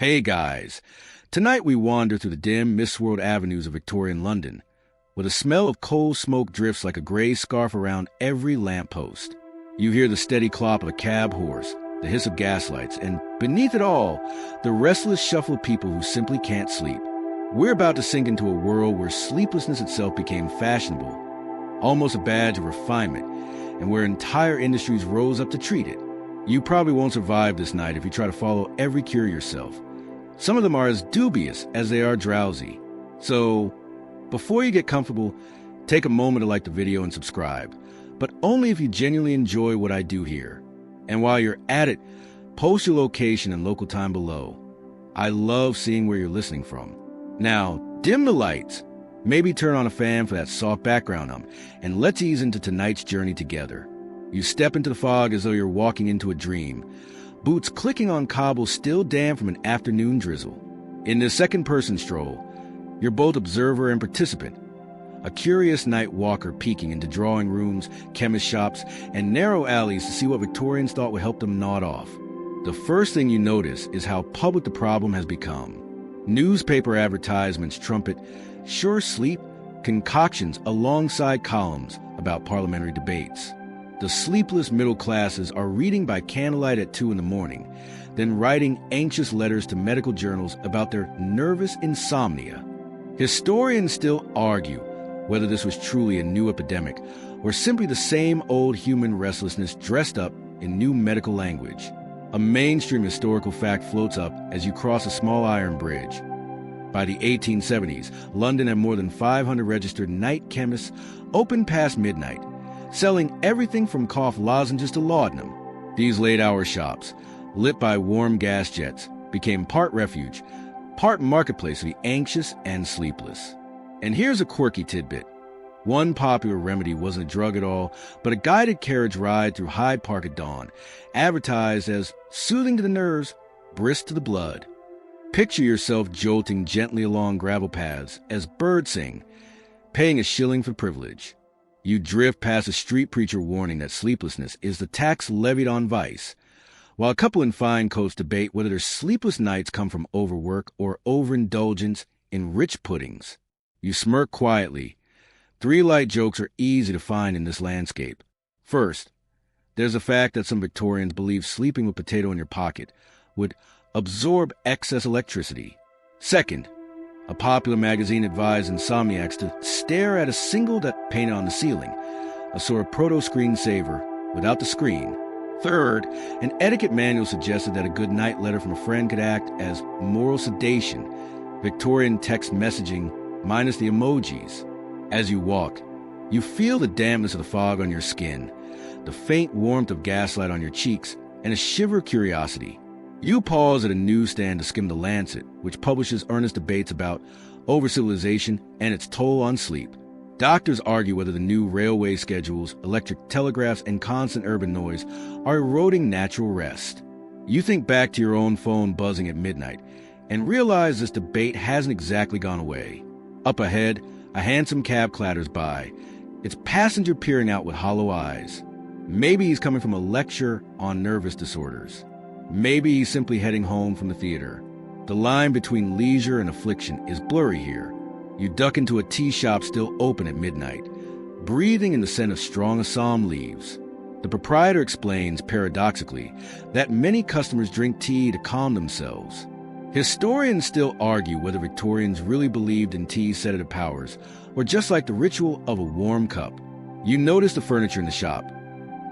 Hey guys, tonight we wander through the dim, mist-swirled avenues of Victorian London, where the smell of coal smoke drifts like a gray scarf around every lamppost. You hear the steady clop of a cab horse, the hiss of gaslights, and beneath it all, the restless shuffle of people who simply can't sleep. We're about to sink into a world where sleeplessness itself became fashionable, almost a badge of refinement, and where entire industries rose up to treat it. You probably won't survive this night if you try to follow every cure yourself. Some of them are as dubious as they are drowsy. So, before you get comfortable, take a moment to like the video and subscribe, but only if you genuinely enjoy what I do here. And while you're at it, post your location and local time below. I love seeing where you're listening from. Now, dim the lights, maybe turn on a fan for that soft background hum, and let's ease into tonight's journey together. You step into the fog as though you're walking into a dream, boots clicking on cobbles still damp from an afternoon drizzle. In this second-person stroll, you're both observer and participant, a curious night walker peeking into drawing rooms, chemist shops, and narrow alleys to see what Victorians thought would help them nod off. The first thing you notice is how public the problem has become. Newspaper advertisements trumpet sure sleep concoctions alongside columns about parliamentary debates. The sleepless middle classes are reading by candlelight at 2 in the morning, then writing anxious letters to medical journals about their nervous insomnia. Historians still argue whether this was truly a new epidemic or simply the same old human restlessness dressed up in new medical language. A mainstream historical fact floats up as you cross a small iron bridge. By the 1870s, London had more than 500 registered night chemists open past midnight, selling everything from cough lozenges to laudanum. These late-hour shops, lit by warm gas jets, became part refuge, part marketplace for the anxious and sleepless. And here's a quirky tidbit. One popular remedy wasn't a drug at all, but a guided carriage ride through Hyde Park at dawn, advertised as soothing to the nerves, brisk to the blood. Picture yourself jolting gently along gravel paths as birds sing, paying a shilling for privilege. You drift past a street preacher warning that sleeplessness is the tax levied on vice, while a couple in fine coats debate whether their sleepless nights come from overwork or overindulgence in rich puddings. You smirk quietly. 3 light jokes are easy to find in this landscape. First, there's the fact that some Victorians believe sleeping with potato in your pocket would absorb excess electricity. Second, a popular magazine advised insomniacs to stare at a single that painted on the ceiling, a sort of proto-screensaver without the screen. Third, an etiquette manual suggested that a good night letter from a friend could act as moral sedation, Victorian text messaging minus the emojis. As you walk, you feel the dampness of the fog on your skin, the faint warmth of gaslight on your cheeks, and a shiver of curiosity. You pause at a newsstand to skim The Lancet, which publishes earnest debates about over-civilization and its toll on sleep. Doctors argue whether the new railway schedules, electric telegraphs, and constant urban noise are eroding natural rest. You think back to your own phone buzzing at midnight and realize this debate hasn't exactly gone away. Up ahead, a handsome cab clatters by, its passenger peering out with hollow eyes. Maybe he's coming from a lecture on nervous disorders. Maybe he's simply heading home from the theater. The line between leisure and affliction is blurry here. You duck into a tea shop still open at midnight, breathing in the scent of strong Assam leaves. The proprietor explains, paradoxically, that many customers drink tea to calm themselves. Historians still argue whether Victorians really believed in tea's sedative powers, or just like the ritual of a warm cup. You notice the furniture in the shop.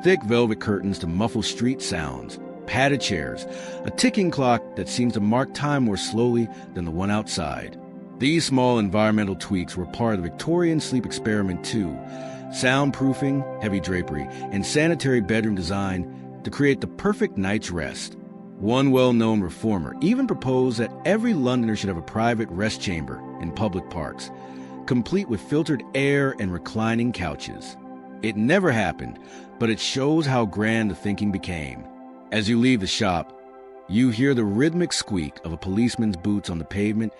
Thick velvet curtains to muffle street sounds, padded chairs, a ticking clock that seems to mark time more slowly than the one outside. These small environmental tweaks were part of the Victorian sleep experiment too. Soundproofing, heavy drapery, and sanitary bedroom design to create the perfect night's rest. One well-known reformer even proposed that every Londoner should have a private rest chamber in public parks, complete with filtered air and reclining couches. It never happened, but it shows how grand the thinking became. As you leave the shop, you hear the rhythmic squeak of a policeman's boots on the pavement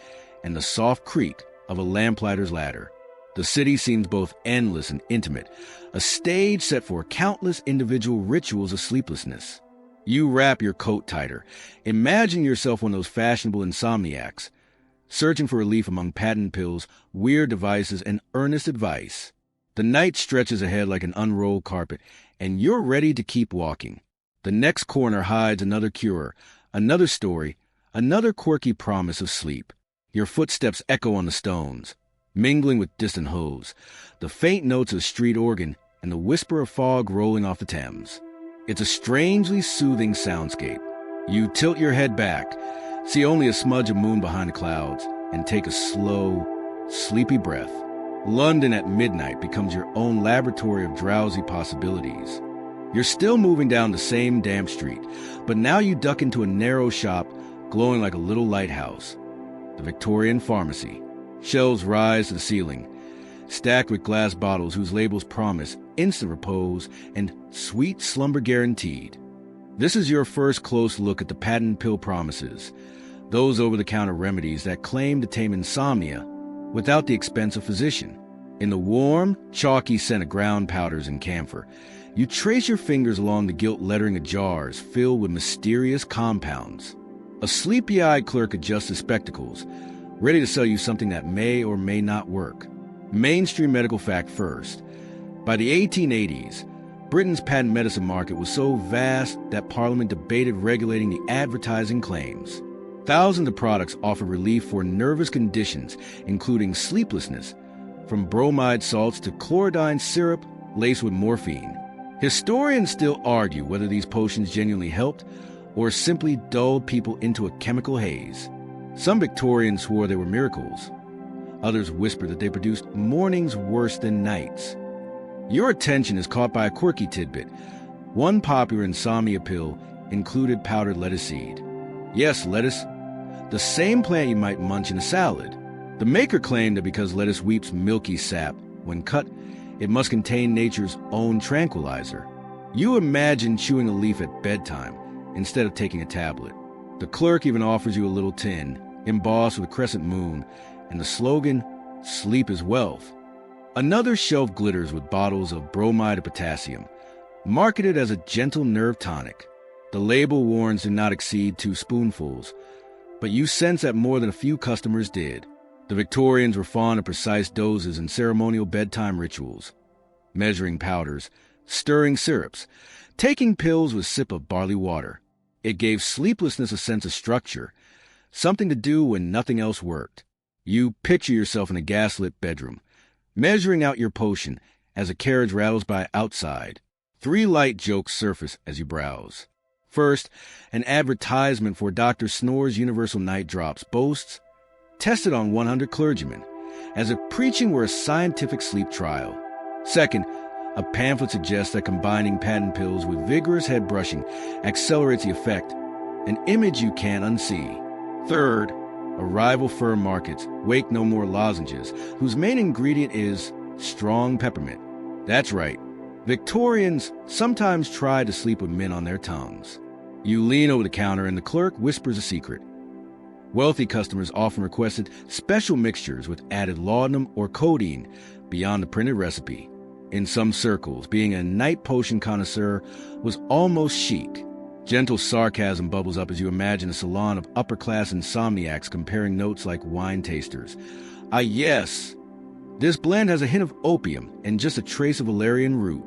and the soft creak of a lamplighter's ladder. The city seems both endless and intimate, a stage set for countless individual rituals of sleeplessness. You wrap your coat tighter. Imagine yourself one of those fashionable insomniacs, searching for relief among patent pills, weird devices, and earnest advice. The night stretches ahead like an unrolled carpet, and you're ready to keep walking. The next corner hides another cure, another story, another quirky promise of sleep. Your footsteps echo on the stones, mingling with distant hooves, the faint notes of a street organ, and the whisper of fog rolling off the Thames. It's a strangely soothing soundscape. You tilt your head back, see only a smudge of moon behind the clouds, and take a slow, sleepy breath. London at midnight becomes your own laboratory of drowsy possibilities. You're still moving down the same damp street, but now you duck into a narrow shop glowing like a little lighthouse. The Victorian pharmacy. Shelves rise to the ceiling, stacked with glass bottles whose labels promise instant repose and sweet slumber guaranteed. This is your first close look at the patent pill promises, those over-the-counter remedies that claim to tame insomnia without the expense of physician. In the warm, chalky scent of ground powders and camphor, you trace your fingers along the gilt lettering of jars filled with mysterious compounds. A sleepy-eyed clerk adjusts his spectacles, ready to sell you something that may or may not work. Mainstream medical fact first. By the 1880s, Britain's patent medicine market was so vast that Parliament debated regulating the advertising claims. Thousands of products offer relief for nervous conditions, including sleeplessness, from bromide salts to chlorodyne syrup laced with morphine. Historians still argue whether these potions genuinely helped or simply dulled people into a chemical haze. Some Victorians swore they were miracles. Others whispered that they produced mornings worse than nights. Your attention is caught by a quirky tidbit. One popular insomnia pill included powdered lettuce seed. Yes, lettuce. The same plant you might munch in a salad. The maker claimed that because lettuce weeps milky sap, when cut, it must contain nature's own tranquilizer. You imagine chewing a leaf at bedtime instead of taking a tablet. The clerk even offers you a little tin, embossed with a crescent moon, and the slogan, "Sleep is wealth." Another shelf glitters with bottles of bromide of potassium, marketed as a gentle nerve tonic. The label warns do not exceed 2 spoonfuls, but you sense that more than a few customers did. The Victorians were fond of precise doses in ceremonial bedtime rituals, measuring powders, stirring syrups, taking pills with a sip of barley water. It gave sleeplessness a sense of structure, something to do when nothing else worked. You picture yourself in a gaslit bedroom, measuring out your potion as a carriage rattles by outside. 3 light jokes surface as you browse. First, an advertisement for Dr. Snore's Universal Night Drops boasts, tested on 100 clergymen, as if preaching were a scientific sleep trial. Second, a pamphlet suggests that combining patent pills with vigorous head brushing accelerates the effect, an image you can't unsee. Third, a rival firm markets Wake No More lozenges, whose main ingredient is strong peppermint. That's right. Victorians sometimes try to sleep with mint on their tongues. You lean over the counter and the clerk whispers a secret. Wealthy customers often requested special mixtures with added laudanum or codeine beyond the printed recipe. In some circles, being a night potion connoisseur was almost chic. Gentle sarcasm bubbles up as you imagine a salon of upper-class insomniacs comparing notes like wine tasters. Ah, yes! This blend has a hint of opium and just a trace of valerian root.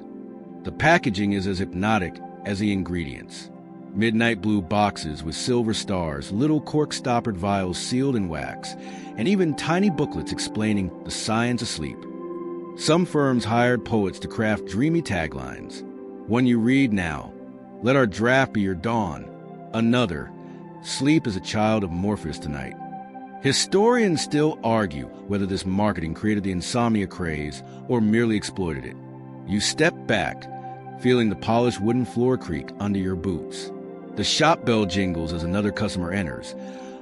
The packaging is as hypnotic as the ingredients. Midnight blue boxes with silver stars, little cork-stoppered vials sealed in wax, and even tiny booklets explaining the science of sleep. Some firms hired poets to craft dreamy taglines. One you read now, "Let our draft be your dawn." Another, "Sleep is a child of Morpheus tonight." Historians still argue whether this marketing created the insomnia craze or merely exploited it. You step back, feeling the polished wooden floor creak under your boots. The shop bell jingles as another customer enters,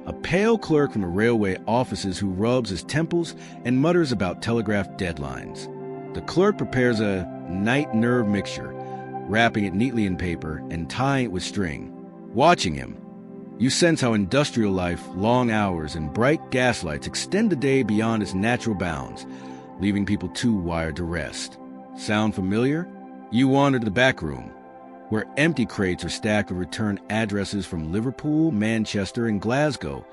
a pale clerk from the railway offices who rubs his temples and mutters about telegraph deadlines. The clerk prepares a night nerve mixture, wrapping it neatly in paper and tying it with string. Watching him, you sense how industrial life, long hours, and bright gaslights extend the day beyond its natural bounds, leaving people too wired to rest. Sound familiar? You wander to the back room, where empty crates are stacked with return addresses from Liverpool, Manchester, and Glasgow,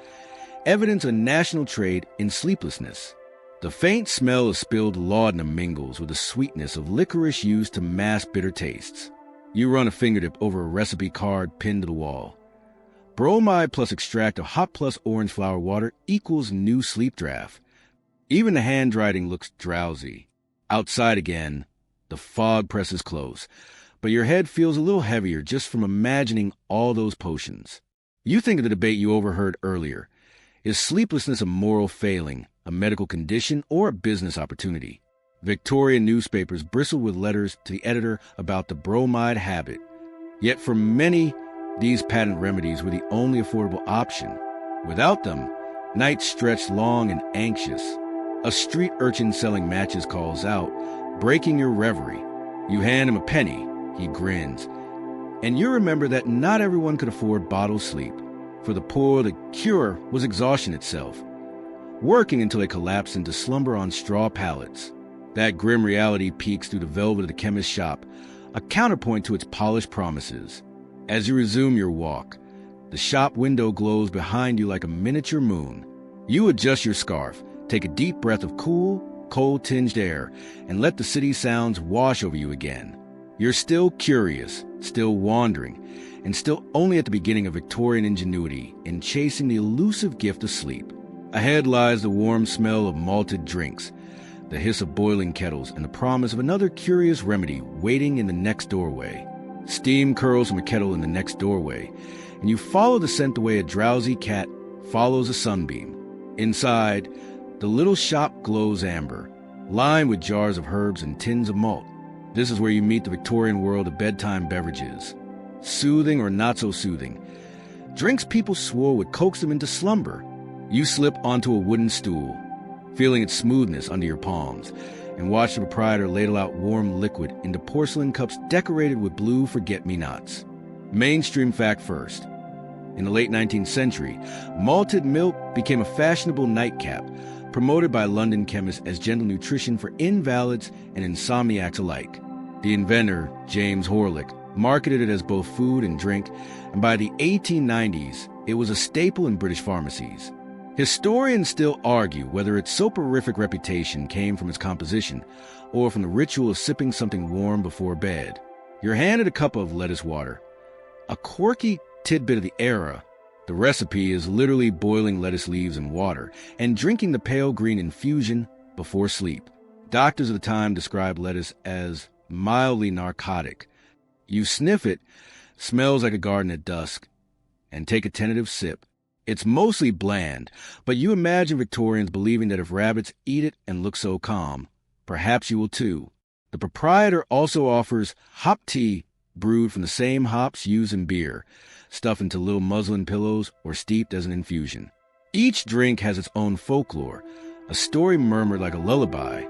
evidence of national trade in sleeplessness. The faint smell of spilled laudanum mingles with the sweetness of licorice used to mask bitter tastes. You run a fingertip over a recipe card pinned to the wall. Bromide plus extract of hot plus orange flower water equals new sleep draft. Even the handwriting looks drowsy. Outside again, the fog presses close, but your head feels a little heavier just from imagining all those potions. You think of the debate you overheard earlier. Is sleeplessness a moral failing, a medical condition, or a business opportunity? Victorian newspapers bristled with letters to the editor about the bromide habit. Yet for many, these patent remedies were the only affordable option. Without them, nights stretched long and anxious. A street urchin selling matches calls out, breaking your reverie. You hand him a penny. He grins. And you remember that not everyone could afford bottled sleep. For the poor, the cure was exhaustion itself, working until they collapsed into slumber on straw pallets. That grim reality peeks through the velvet of the chemist's shop, a counterpoint to its polished promises. As you resume your walk, the shop window glows behind you like a miniature moon. You adjust your scarf, take a deep breath of cool, cold-tinged air, and let the city sounds wash over you again. You're still curious, still wandering, and still only at the beginning of Victorian ingenuity in chasing the elusive gift of sleep. Ahead lies the warm smell of malted drinks, the hiss of boiling kettles, and the promise of another curious remedy waiting in the next doorway. Steam curls from a kettle in the next doorway, and you follow the scent the way a drowsy cat follows a sunbeam. Inside, the little shop glows amber, lined with jars of herbs and tins of malt. This is where you meet the Victorian world of bedtime beverages. Soothing or not so soothing. Drinks people swore would coax them into slumber. You slip onto a wooden stool, feeling its smoothness under your palms, and watch the proprietor ladle out warm liquid into porcelain cups decorated with blue forget-me-nots. Mainstream fact first. In the late 19th century, malted milk became a fashionable nightcap, promoted by London chemists as gentle nutrition for invalids and insomniacs alike. The inventor, James Horlick, marketed it as both food and drink, and by the 1890s, it was a staple in British pharmacies. Historians still argue whether its soporific reputation came from its composition or from the ritual of sipping something warm before bed. You're handed a cup of lettuce water, a quirky tidbit of the era. The recipe is literally boiling lettuce leaves in water and drinking the pale green infusion before sleep. Doctors of the time described lettuce as mildly narcotic. You sniff it, smells like a garden at dusk, and take a tentative sip. It's mostly bland, but you imagine Victorians believing that if rabbits eat it and look so calm, perhaps you will too. The proprietor also offers hop tea brewed from the same hops used in beer, stuffed into little muslin pillows or steeped as an infusion. Each drink has its own folklore, a story murmured like a lullaby.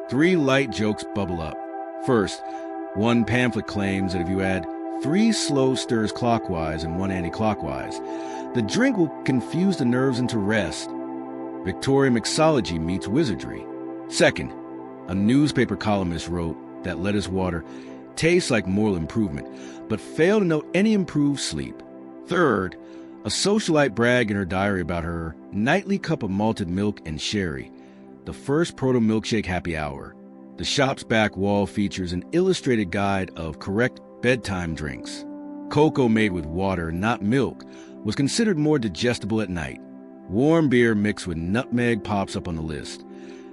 3 light jokes bubble up. First, one pamphlet claims that if you add 3 slow stirs clockwise and 1 anti-clockwise, the drink will confuse the nerves into rest. Victorian mixology meets wizardry. Second, a newspaper columnist wrote that lettuce water tastes like moral improvement, but failed to note any improved sleep. Third, a socialite bragged in her diary about her nightly cup of malted milk and sherry, the first proto-milkshake happy hour. The shop's back wall features an illustrated guide of correct bedtime drinks. Cocoa made with water, not milk, was considered more digestible at night. Warm beer mixed with nutmeg pops up on the list,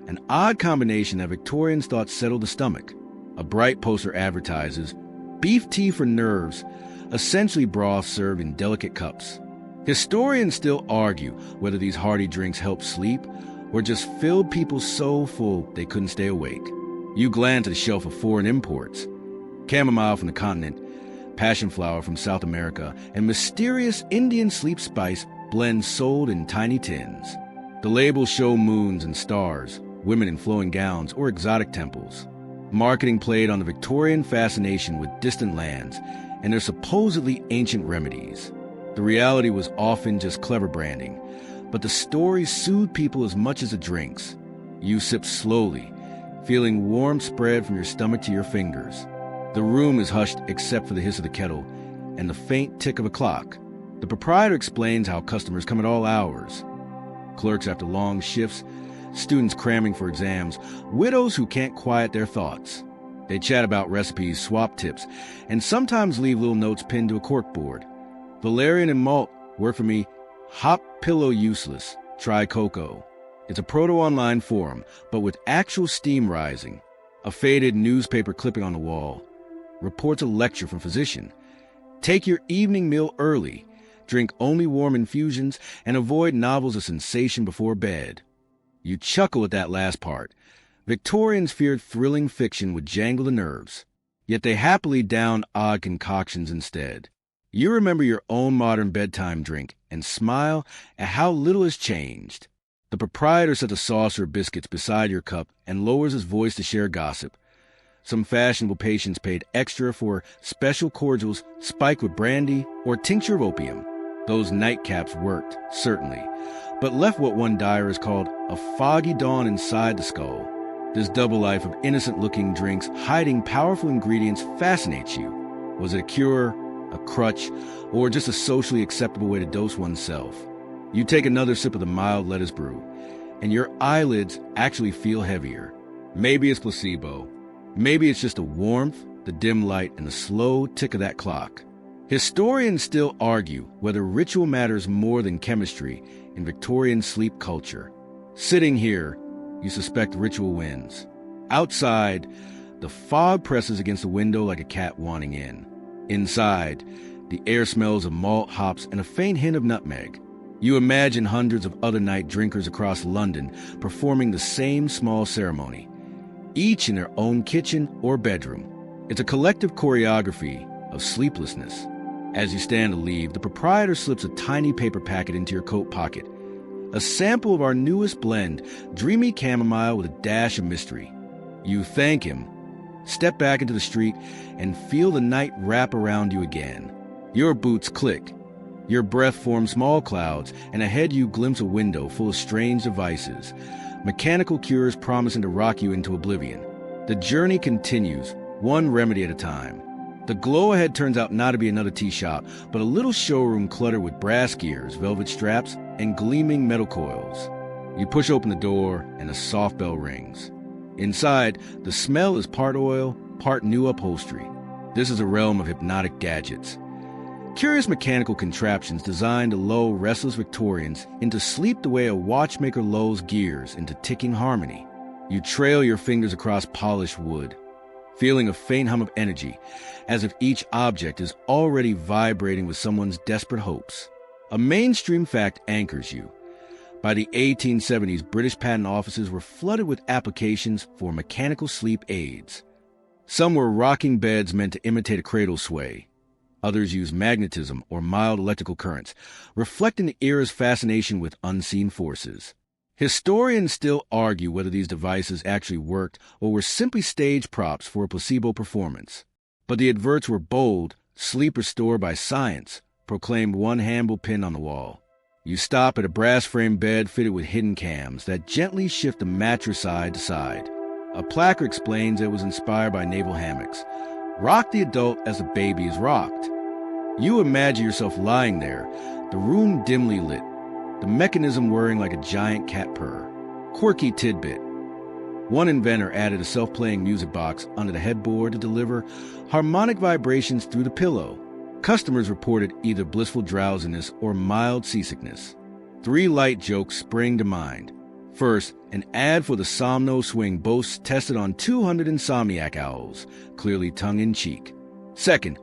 an odd combination that Victorians thought settled the stomach. A bright poster advertises beef tea for nerves, essentially broth served in delicate cups. Historians still argue whether these hearty drinks helped sleep or just filled people so full they couldn't stay awake. You glance at the shelf of foreign imports. Chamomile from the continent, passion flower from South America, and mysterious Indian sleep spice blends sold in tiny tins. The labels show moons and stars, women in flowing gowns, or exotic temples. Marketing played on the Victorian fascination with distant lands and their supposedly ancient remedies. The reality was often just clever branding, but the stories soothed people as much as the drinks. You sip slowly, feeling warmth spread from your stomach to your fingers. The room is hushed except for the hiss of the kettle and the faint tick of a clock. The proprietor explains how customers come at all hours. Clerks after long shifts, students cramming for exams, widows who can't quiet their thoughts. They chat about recipes, swap tips, and sometimes leave little notes pinned to a corkboard. Valerian and malt work for me. Hop pillow useless. Try cocoa. It's a proto-online forum, but with actual steam rising. A faded newspaper clipping on the wall. Reports a lecture from physician. Take your evening meal early. Drink only warm infusions and avoid novels of sensation before bed. You chuckle at that last part. Victorians feared thrilling fiction would jangle the nerves, yet they happily down odd concoctions instead. You remember your own modern bedtime drink and smile at how little has changed. The proprietor sets a saucer of biscuits beside your cup and lowers his voice to share gossip. Some fashionable patients paid extra for special cordials spiked with brandy or tincture of opium. Those nightcaps worked, certainly, but left what one diarist called a foggy dawn inside the skull. This double life of innocent-looking drinks hiding powerful ingredients fascinates you. Was it a cure, a crutch, or just a socially acceptable way to dose oneself? You take another sip of the mild lettuce brew, and your eyelids actually feel heavier. Maybe it's placebo. Maybe it's just the warmth, the dim light, and the slow tick of that clock. Historians still argue whether ritual matters more than chemistry in Victorian sleep culture. Sitting here, you suspect ritual wins. Outside, the fog presses against the window like a cat wanting in. Inside, the air smells of malt, hops, and a faint hint of nutmeg. You imagine hundreds of other night drinkers across London performing the same small ceremony, each in their own kitchen or bedroom. It's a collective choreography of sleeplessness. As you stand to leave, the proprietor slips a tiny paper packet into your coat pocket. A sample of our newest blend, dreamy chamomile with a dash of mystery. You thank him, step back into the street, and feel the night wrap around you again. Your boots click. Your breath forms small clouds, and ahead you glimpse a window full of strange devices, mechanical cures promising to rock you into oblivion. The journey continues, one remedy at a time. The glow ahead turns out not to be another tea shop, but a little showroom cluttered with brass gears, velvet straps, and gleaming metal coils. You push open the door, and a soft bell rings. Inside, the smell is part oil, part new upholstery. This is a realm of hypnotic gadgets. Curious mechanical contraptions designed to lull restless Victorians into sleep the way a watchmaker lulls gears into ticking harmony. You trail your fingers across polished wood, feeling a faint hum of energy, as if each object is already vibrating with someone's desperate hopes. A mainstream fact anchors you. By the 1870s, British patent offices were flooded with applications for mechanical sleep aids. Some were rocking beds meant to imitate a cradle sway. Others used magnetism or mild electrical currents, reflecting the era's fascination with unseen forces. Historians still argue whether these devices actually worked or were simply stage props for a placebo performance. But the adverts were bold, sleep restored by science, proclaimed one handle pin on the wall. You stop at a brass-framed bed fitted with hidden cams that gently shift the mattress side to side. A placard explains it was inspired by naval hammocks. Rock the adult as the baby is rocked. You imagine yourself lying there, the room dimly lit, the mechanism whirring like a giant cat purr. Quirky tidbit. One inventor added a self-playing music box under the headboard to deliver harmonic vibrations through the pillow. Customers reported either blissful drowsiness or mild seasickness. 3 light jokes spring to mind. First, an ad for the Somno Swing boasts tested on 200 insomniac owls, clearly tongue-in-cheek. Second,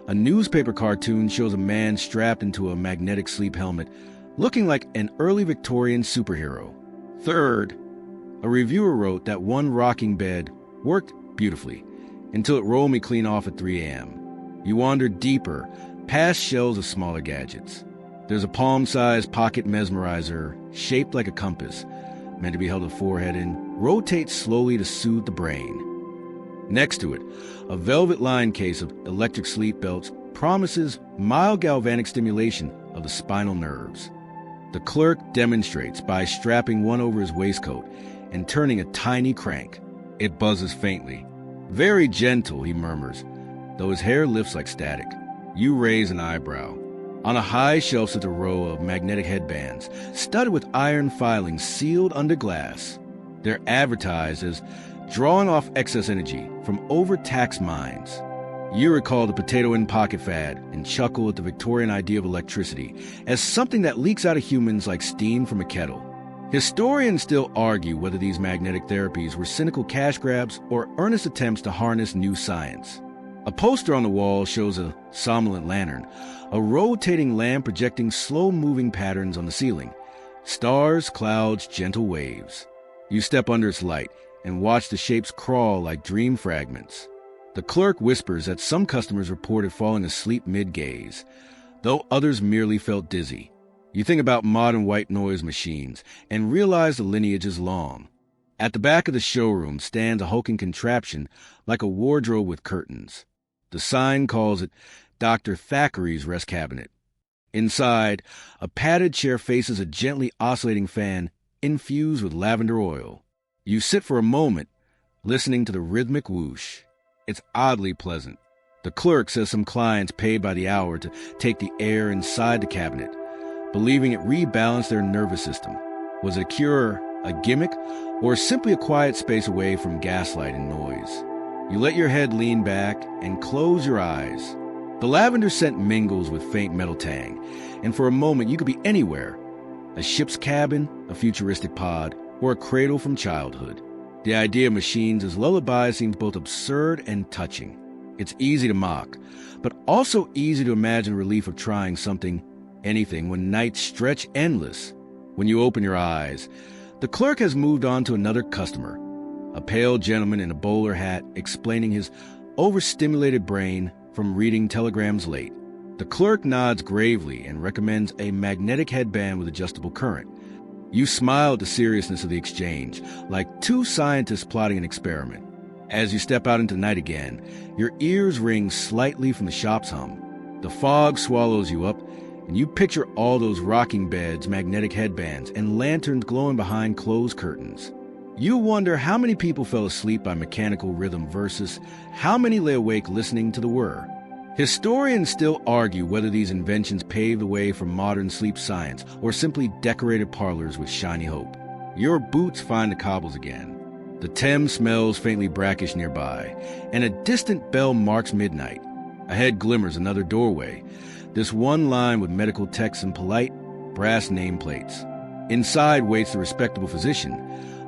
a newspaper cartoon shows a man strapped into a magnetic sleep helmet, looking like an early Victorian superhero. Third, a reviewer wrote that one rocking bed worked beautifully until it rolled me clean off at 3 a.m. You wander deeper, past shelves of smaller gadgets. There's a palm-sized pocket mesmerizer shaped like a compass, meant to be held at the forehead and rotates slowly to soothe the brain. Next to it, a velvet-lined case of electric sleep belts promises mild galvanic stimulation of the spinal nerves. The clerk demonstrates by strapping one over his waistcoat and turning a tiny crank. It buzzes faintly. Very gentle, he murmurs, though his hair lifts like static. You raise an eyebrow. On a high shelf sits a row of magnetic headbands, studded with iron filings sealed under glass. They're advertised as drawing off excess energy from overtaxed minds. You recall the potato in pocket fad and chuckle at the Victorian idea of electricity as something that leaks out of humans like steam from a kettle. Historians still argue whether these magnetic therapies were cynical cash grabs or earnest attempts to harness new science. A poster on the wall shows a somnolent lantern, a rotating lamp projecting slow-moving patterns on the ceiling. Stars, clouds, gentle waves. You step under its light and watch the shapes crawl like dream fragments. The clerk whispers that some customers reported falling asleep mid-gaze, though others merely felt dizzy. You think about modern white noise machines and realize the lineage is long. At the back of the showroom stands a hulking contraption like a wardrobe with curtains. The sign calls it Dr. Thackeray's Rest Cabinet. Inside, a padded chair faces a gently oscillating fan infused with lavender oil. You sit for a moment, listening to the rhythmic whoosh. It's oddly pleasant. The clerk says some clients paid by the hour to take the air inside the cabinet, believing it rebalanced their nervous system. Was it a cure, a gimmick, or simply a quiet space away from gaslight and noise? You let your head lean back and close your eyes. The lavender scent mingles with faint metal tang, and for a moment you could be anywhere. A ship's cabin, a futuristic pod, or a cradle from childhood. The idea of machines as lullabies seems both absurd and touching. It's easy to mock, but also easy to imagine relief of trying anything, when nights stretch endless. When you open your eyes, the clerk has moved on to another customer, a pale gentleman in a bowler hat explaining his overstimulated brain from reading telegrams late. The clerk nods gravely and recommends a magnetic headband with adjustable current. You smile at the seriousness of the exchange, like two scientists plotting an experiment. As you step out into the night again, your ears ring slightly from the shop's hum. The fog swallows you up, and you picture all those rocking beds, magnetic headbands, and lanterns glowing behind closed curtains. You wonder how many people fell asleep by mechanical rhythm versus how many lay awake listening to the whir. Historians still argue whether these inventions paved the way for modern sleep science or simply decorated parlors with shiny hope. Your boots find the cobbles again. The Thames smells faintly brackish nearby, and a distant bell marks midnight. Ahead glimmers another doorway, this one lined with medical texts and polite, brass nameplates. Inside waits the respectable physician,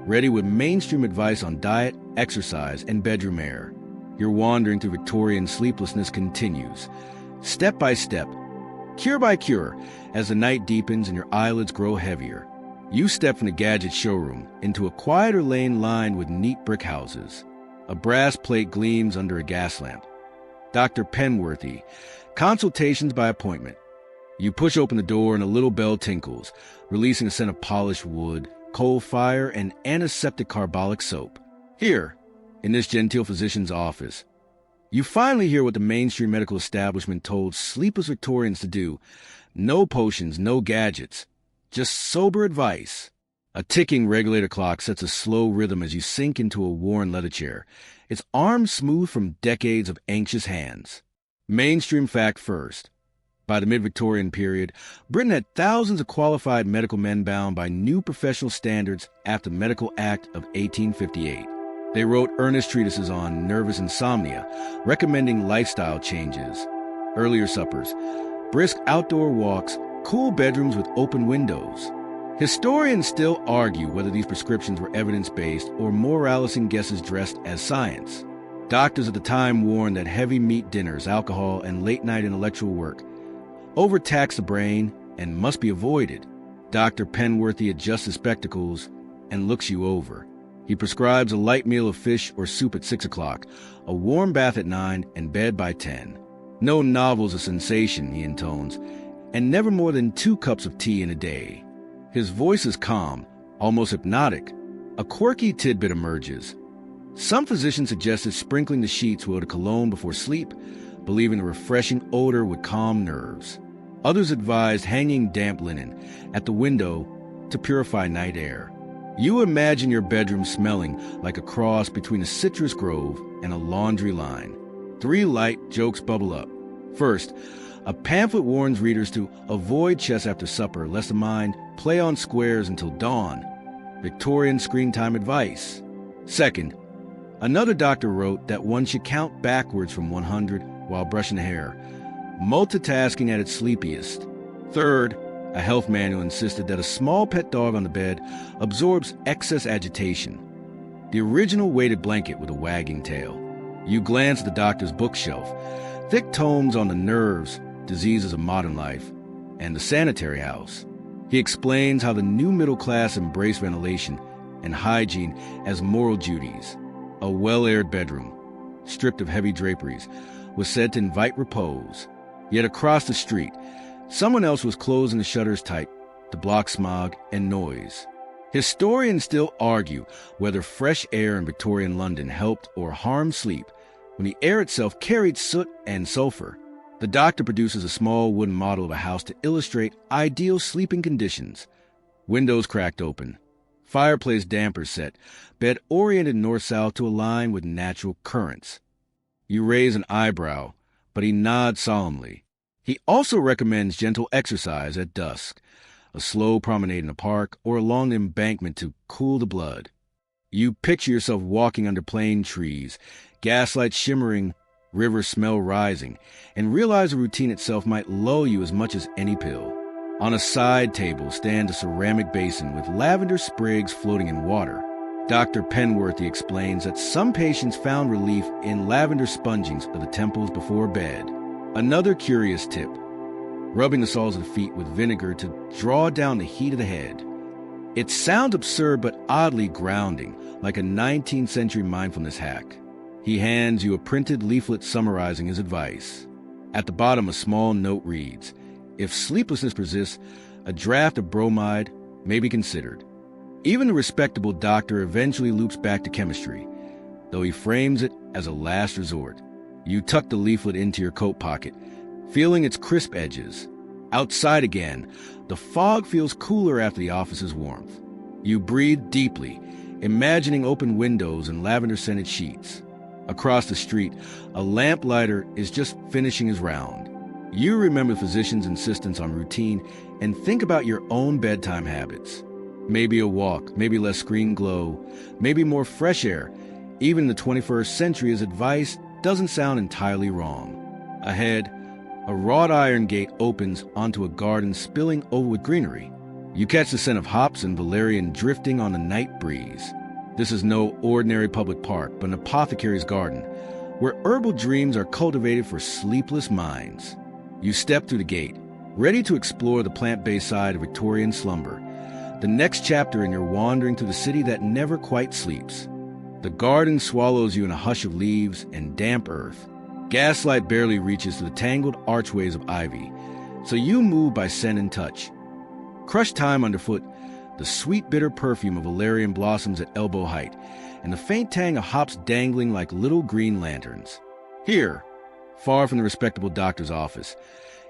ready with mainstream advice on diet, exercise, and bedroom air. Your wandering through Victorian sleeplessness continues, step by step, cure by cure, as the night deepens and your eyelids grow heavier. You step from the gadget showroom into a quieter lane lined with neat brick houses. A brass plate gleams under a gas lamp. Dr. Penworthy, consultations by appointment. You push open the door and a little bell tinkles, releasing a scent of polished wood, coal fire, and antiseptic carbolic soap. Here, in this genteel physician's office, you finally hear what the mainstream medical establishment told sleepless Victorians to do. No potions, no gadgets, just sober advice. A ticking regulator clock sets a slow rhythm as you sink into a worn leather chair, its arms smooth from decades of anxious hands. Mainstream fact first. By the mid-Victorian period, Britain had thousands of qualified medical men bound by new professional standards after the Medical Act of 1858. They wrote earnest treatises on nervous insomnia, recommending lifestyle changes, earlier suppers, brisk outdoor walks, cool bedrooms with open windows. Historians still argue whether these prescriptions were evidence-based or moralising guesses dressed as science. Doctors at the time warned that heavy meat dinners, alcohol, and late-night intellectual work overtax the brain and must be avoided. Dr. Penworthy adjusts his spectacles and looks you over. He prescribes a light meal of fish or soup at 6 o'clock, a warm bath at 9, and bed by 10. No novel's a sensation, he intones, and never more than 2 cups of tea in a day. His voice is calm, almost hypnotic. A quirky tidbit emerges. Some physicians suggested sprinkling the sheets with a cologne before sleep, believing the refreshing odor would calm nerves. Others advised hanging damp linen at the window to purify night air. You imagine your bedroom smelling like a cross between a citrus grove and a laundry line. 3 light jokes bubble up. First, a pamphlet warns readers to avoid chess after supper, lest the mind play on squares until dawn. Victorian screen time advice. Second, another doctor wrote that one should count backwards from 100 while brushing hair, multitasking at its sleepiest. Third, a health manual insisted that a small pet dog on the bed absorbs excess agitation. The original weighted blanket with a wagging tail. You glance at the doctor's bookshelf, thick tomes on the nerves, diseases of modern life, and the sanitary house. He explains how the new middle class embrace ventilation and hygiene as moral duties. A well-aired bedroom, stripped of heavy draperies, was said to invite repose. Yet across the street, someone else was closing the shutters tight to block smog and noise. Historians still argue whether fresh air in Victorian London helped or harmed sleep when the air itself carried soot and sulfur. The doctor produces a small wooden model of a house to illustrate ideal sleeping conditions. Windows cracked open, fireplace damper set, bed oriented north-south to align with natural currents. You raise an eyebrow, but he nods solemnly. He also recommends gentle exercise at dusk, a slow promenade in a park or along the embankment to cool the blood. You picture yourself walking under plane trees, gaslight shimmering, river smell rising, and realize the routine itself might lull you as much as any pill. On a side table stands a ceramic basin with lavender sprigs floating in water. Dr. Penworthy explains that some patients found relief in lavender spongings of the temples before bed. Another curious tip: rubbing the soles of the feet with vinegar to draw down the heat of the head. It sounds absurd but oddly grounding, like a 19th century mindfulness hack. He hands you a printed leaflet summarizing his advice. At the bottom, a small note reads, "If sleeplessness persists, a draft of bromide may be considered." Even the respectable doctor eventually loops back to chemistry, though he frames it as a last resort. You tuck the leaflet into your coat pocket, feeling its crisp edges. Outside again, the fog feels cooler after the office's warmth. You breathe deeply, imagining open windows and lavender-scented sheets. Across the street, a lamplighter is just finishing his round. You remember the physician's insistence on routine and think about your own bedtime habits. Maybe a walk, maybe less screen glow, maybe more fresh air. Even in the 21st century, his advice doesn't sound entirely wrong. Ahead, a wrought iron gate opens onto a garden spilling over with greenery. You catch the scent of hops and valerian drifting on the night breeze. This is no ordinary public park, but an apothecary's garden, where herbal dreams are cultivated for sleepless minds. You step through the gate, ready to explore the plant-based side of Victorian slumber, the next chapter in your wandering through the city that never quite sleeps. The garden swallows you in a hush of leaves and damp earth. Gaslight barely reaches to the tangled archways of ivy, so you move by scent and touch. Crushed thyme underfoot, the sweet bitter perfume of valerian blossoms at elbow height, and the faint tang of hops dangling like little green lanterns. Here, far from the respectable doctor's office,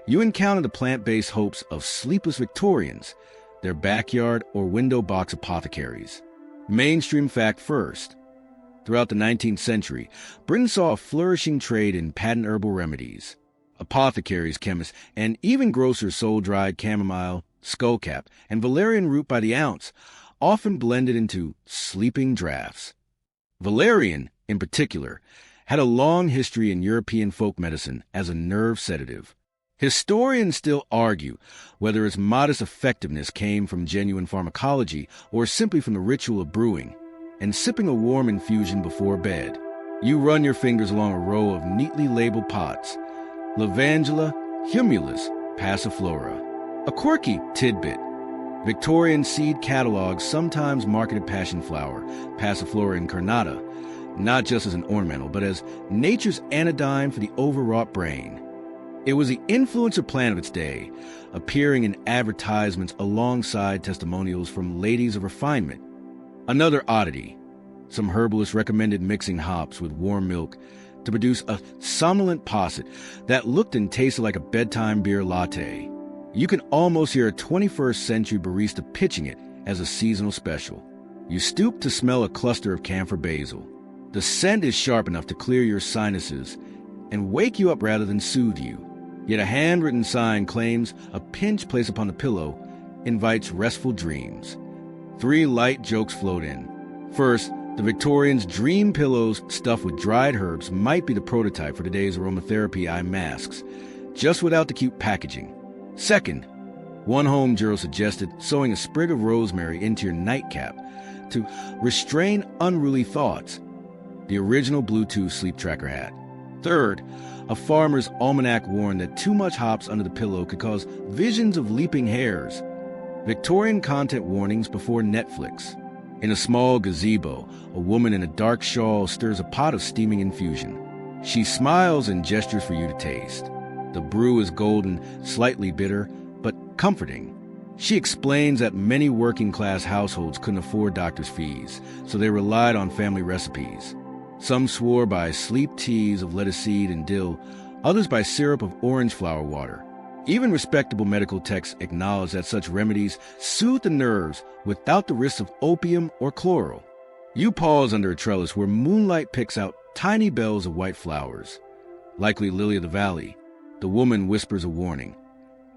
you encounter the plant-based hopes of sleepless Victorians, their backyard or window box apothecaries. Mainstream fact first. Throughout the 19th century, Britain saw a flourishing trade in patent herbal remedies. Apothecaries, chemists, and even grocers sold dried chamomile, skullcap, and valerian root by the ounce, often blended into sleeping draughts. Valerian, in particular, had a long history in European folk medicine as a nerve sedative. Historians still argue whether its modest effectiveness came from genuine pharmacology or simply from the ritual of brewing and sipping a warm infusion before bed. You run your fingers along a row of neatly labeled pots: Lavandula, Humulus, Passiflora. A quirky tidbit: Victorian seed catalogs sometimes marketed passion flower, Passiflora incarnata, not just as an ornamental, but as nature's anodyne for the overwrought brain. It was the influencer plant of its day, appearing in advertisements alongside testimonials from ladies of refinement. Another oddity: some herbalists recommended mixing hops with warm milk to produce a somnolent posset that looked and tasted like a bedtime beer latte. You can almost hear a 21st century barista pitching it as a seasonal special. You stoop to smell a cluster of camphor basil. The scent is sharp enough to clear your sinuses and wake you up rather than soothe you. Yet a handwritten sign claims a pinch placed upon the pillow invites restful dreams. 3 light jokes float in. First, the Victorians' dream pillows stuffed with dried herbs might be the prototype for today's aromatherapy eye masks, just without the cute packaging. Second, one home journal suggested sewing a sprig of rosemary into your nightcap to restrain unruly thoughts, the original Bluetooth sleep tracker had. Third, a farmer's almanac warned that too much hops under the pillow could cause visions of leaping hares. Victorian content warnings before Netflix. In a small gazebo, a woman in a dark shawl stirs a pot of steaming infusion. She smiles and gestures for you to taste. The brew is golden, slightly bitter, but comforting. She explains that many working-class households couldn't afford doctors' fees, so they relied on family recipes. Some swore by sleep teas of lettuce seed and dill, others by syrup of orange flower water. Even respectable medical texts acknowledge that such remedies soothe the nerves without the risks of opium or chloral. You pause under a trellis where moonlight picks out tiny bells of white flowers. Likely lily of the valley. The woman whispers a warning.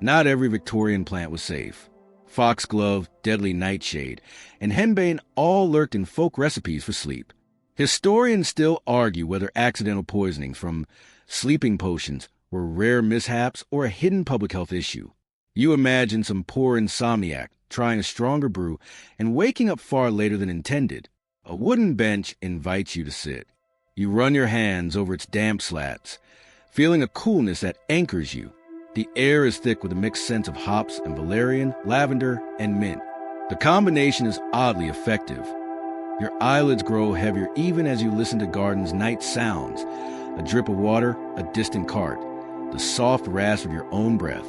Not every Victorian plant was safe. Foxglove, deadly nightshade, and henbane all lurked in folk recipes for sleep. Historians still argue whether accidental poisonings from sleeping potions were rare mishaps or a hidden public health issue. You imagine some poor insomniac trying a stronger brew and waking up far later than intended. A wooden bench invites you to sit. You run your hands over its damp slats, feeling a coolness that anchors you. The air is thick with a mixed scent of hops and valerian, lavender, and mint. The combination is oddly effective. Your eyelids grow heavier even as you listen to garden's night sounds, a drip of water, a distant cart, the soft rasp of your own breath.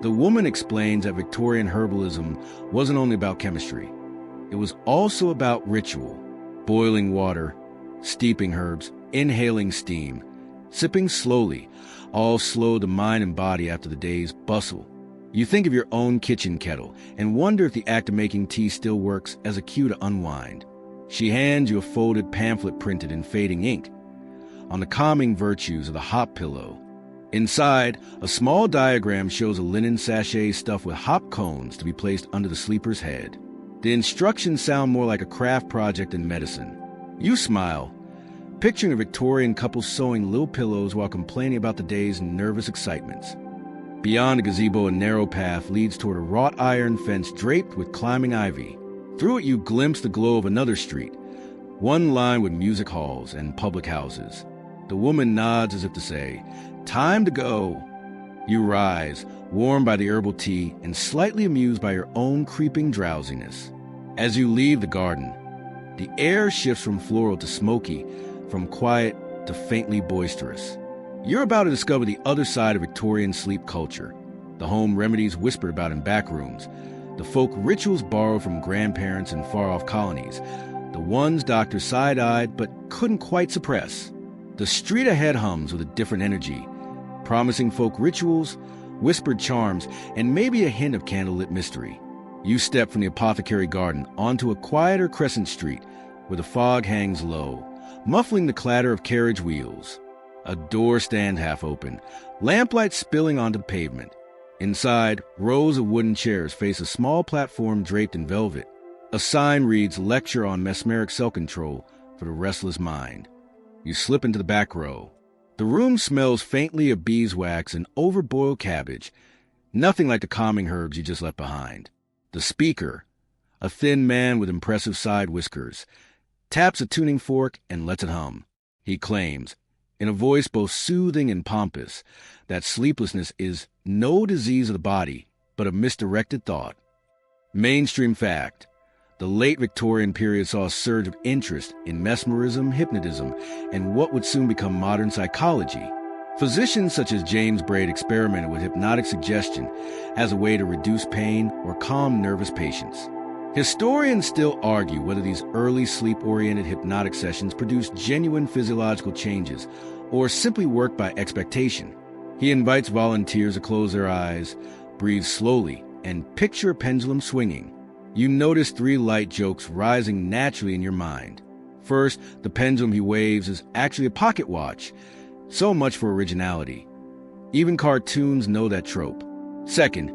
The woman explains that Victorian herbalism wasn't only about chemistry. It was also about ritual, boiling water, steeping herbs, inhaling steam, sipping slowly, all slow the mind and body after the day's bustle. You think of your own kitchen kettle and wonder if the act of making tea still works as a cue to unwind. She hands you a folded pamphlet printed in fading ink on the calming virtues of the hop pillow. Inside, a small diagram shows a linen sachet stuffed with hop cones to be placed under the sleeper's head. The instructions sound more like a craft project than medicine. You smile, picturing a Victorian couple sewing little pillows while complaining about the day's nervous excitements. Beyond the gazebo, a narrow path leads toward a wrought iron fence draped with climbing ivy. Through it you glimpse the glow of another street, one lined with music halls and public houses. The woman nods as if to say, "Time to go." You rise, warmed by the herbal tea and slightly amused by your own creeping drowsiness. As you leave the garden, the air shifts from floral to smoky, from quiet to faintly boisterous. You're about to discover the other side of Victorian sleep culture, the home remedies whispered about in back rooms, the folk rituals borrowed from grandparents in far-off colonies, the ones doctors side-eyed but couldn't quite suppress. The street ahead hums with a different energy, promising folk rituals, whispered charms, and maybe a hint of candlelit mystery. You step from the apothecary garden onto a quieter crescent street where the fog hangs low, muffling the clatter of carriage wheels. A door stand half open, lamplight spilling onto the pavement. Inside, rows of wooden chairs face a small platform draped in velvet. A sign reads Lecture on Mesmeric Self-Control for the Restless Mind. You slip into the back row. The room smells faintly of beeswax and overboiled cabbage, nothing like the calming herbs you just left behind. The speaker, a thin man with impressive side whiskers, taps a tuning fork and lets it hum. He claims, in a voice both soothing and pompous, that sleeplessness is no disease of the body, but a misdirected thought. Mainstream fact. The late Victorian period saw a surge of interest in mesmerism, hypnotism, and what would soon become modern psychology. Physicians such as James Braid experimented with hypnotic suggestion as a way to reduce pain or calm nervous patients. Historians still argue whether these early sleep-oriented hypnotic sessions produced genuine physiological changes or simply worked by expectation. He invites volunteers to close their eyes, breathe slowly, and picture a pendulum swinging. You notice 3 light jokes rising naturally in your mind. First, the pendulum he waves is actually a pocket watch, So much for originality. Even cartoons know that trope. Second,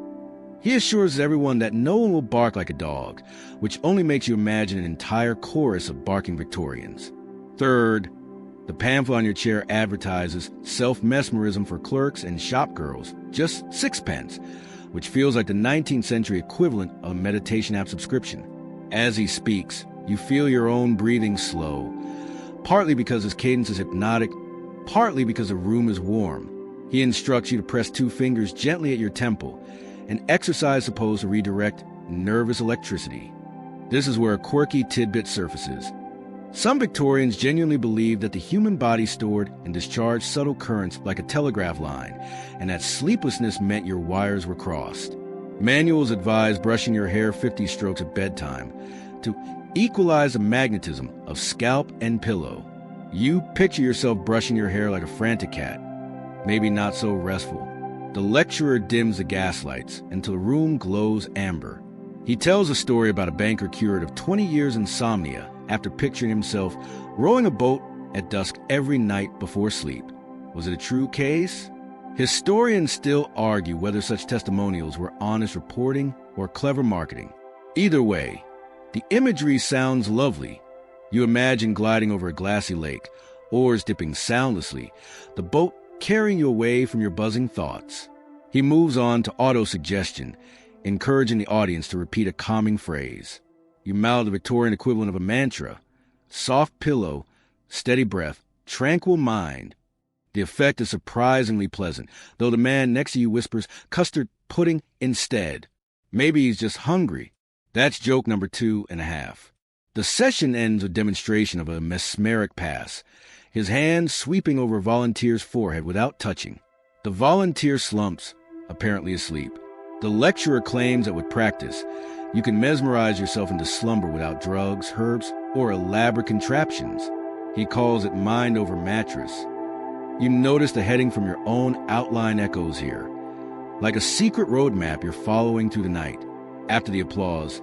he assures everyone that no one will bark like a dog, which only makes you imagine an entire chorus of barking Victorians. Third, the pamphlet on your chair advertises self-mesmerism for clerks and shopgirls, just 6 pence, which feels like the 19th century equivalent of a meditation app subscription. As he speaks, you feel your own breathing slow, partly because his cadence is hypnotic, partly because the room is warm. He instructs you to press 2 fingers gently at your temple, an exercise supposed to redirect nervous electricity. This is where a quirky tidbit surfaces. Some Victorians genuinely believed that the human body stored and discharged subtle currents like a telegraph line, and that sleeplessness meant your wires were crossed. Manuals advise brushing your hair 50 strokes at bedtime to equalize the magnetism of scalp and pillow. You picture yourself brushing your hair like a frantic cat, maybe not so restful. The lecturer dims the gaslights until the room glows amber. He tells a story about a banker cured of 20 years insomnia after picturing himself rowing a boat at dusk every night before sleep. Was it a true case? Historians still argue whether such testimonials were honest reporting or clever marketing. Either way, the imagery sounds lovely. You imagine gliding over a glassy lake, oars dipping soundlessly, the boat carrying you away from your buzzing thoughts. He moves on to auto-suggestion, encouraging the audience to repeat a calming phrase. You mouth the Victorian equivalent of a mantra: soft pillow, steady breath, tranquil mind. The effect is surprisingly pleasant, though the man next to you whispers custard pudding instead. Maybe he's just hungry. That's joke number 2.5. The session ends with demonstration of a mesmeric pass, his hand sweeping over a volunteer's forehead without touching. The volunteer slumps, apparently asleep. The lecturer claims that with practice, you can mesmerize yourself into slumber without drugs, herbs, or elaborate contraptions. He calls it mind over mattress. You notice the heading from your own outline echoes here. Like a secret roadmap you're following through the night. After the applause,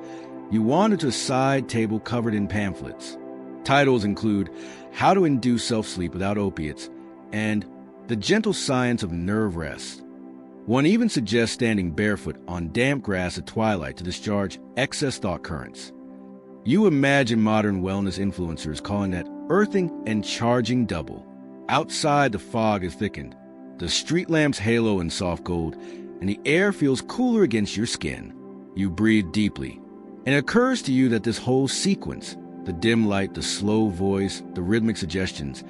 you wander to a side table covered in pamphlets. Titles include How to Induce Self-Sleep Without Opiates and The Gentle Science of Nerve Rest. One even suggests standing barefoot on damp grass at twilight to discharge excess thought currents. You imagine modern wellness influencers calling that earthing and charging double. Outside, the fog is thickened, the street lamps halo in soft gold, and the air feels cooler against your skin. You breathe deeply, and it occurs to you that this whole sequence, the dim light, the slow voice, the rhythmic suggestions,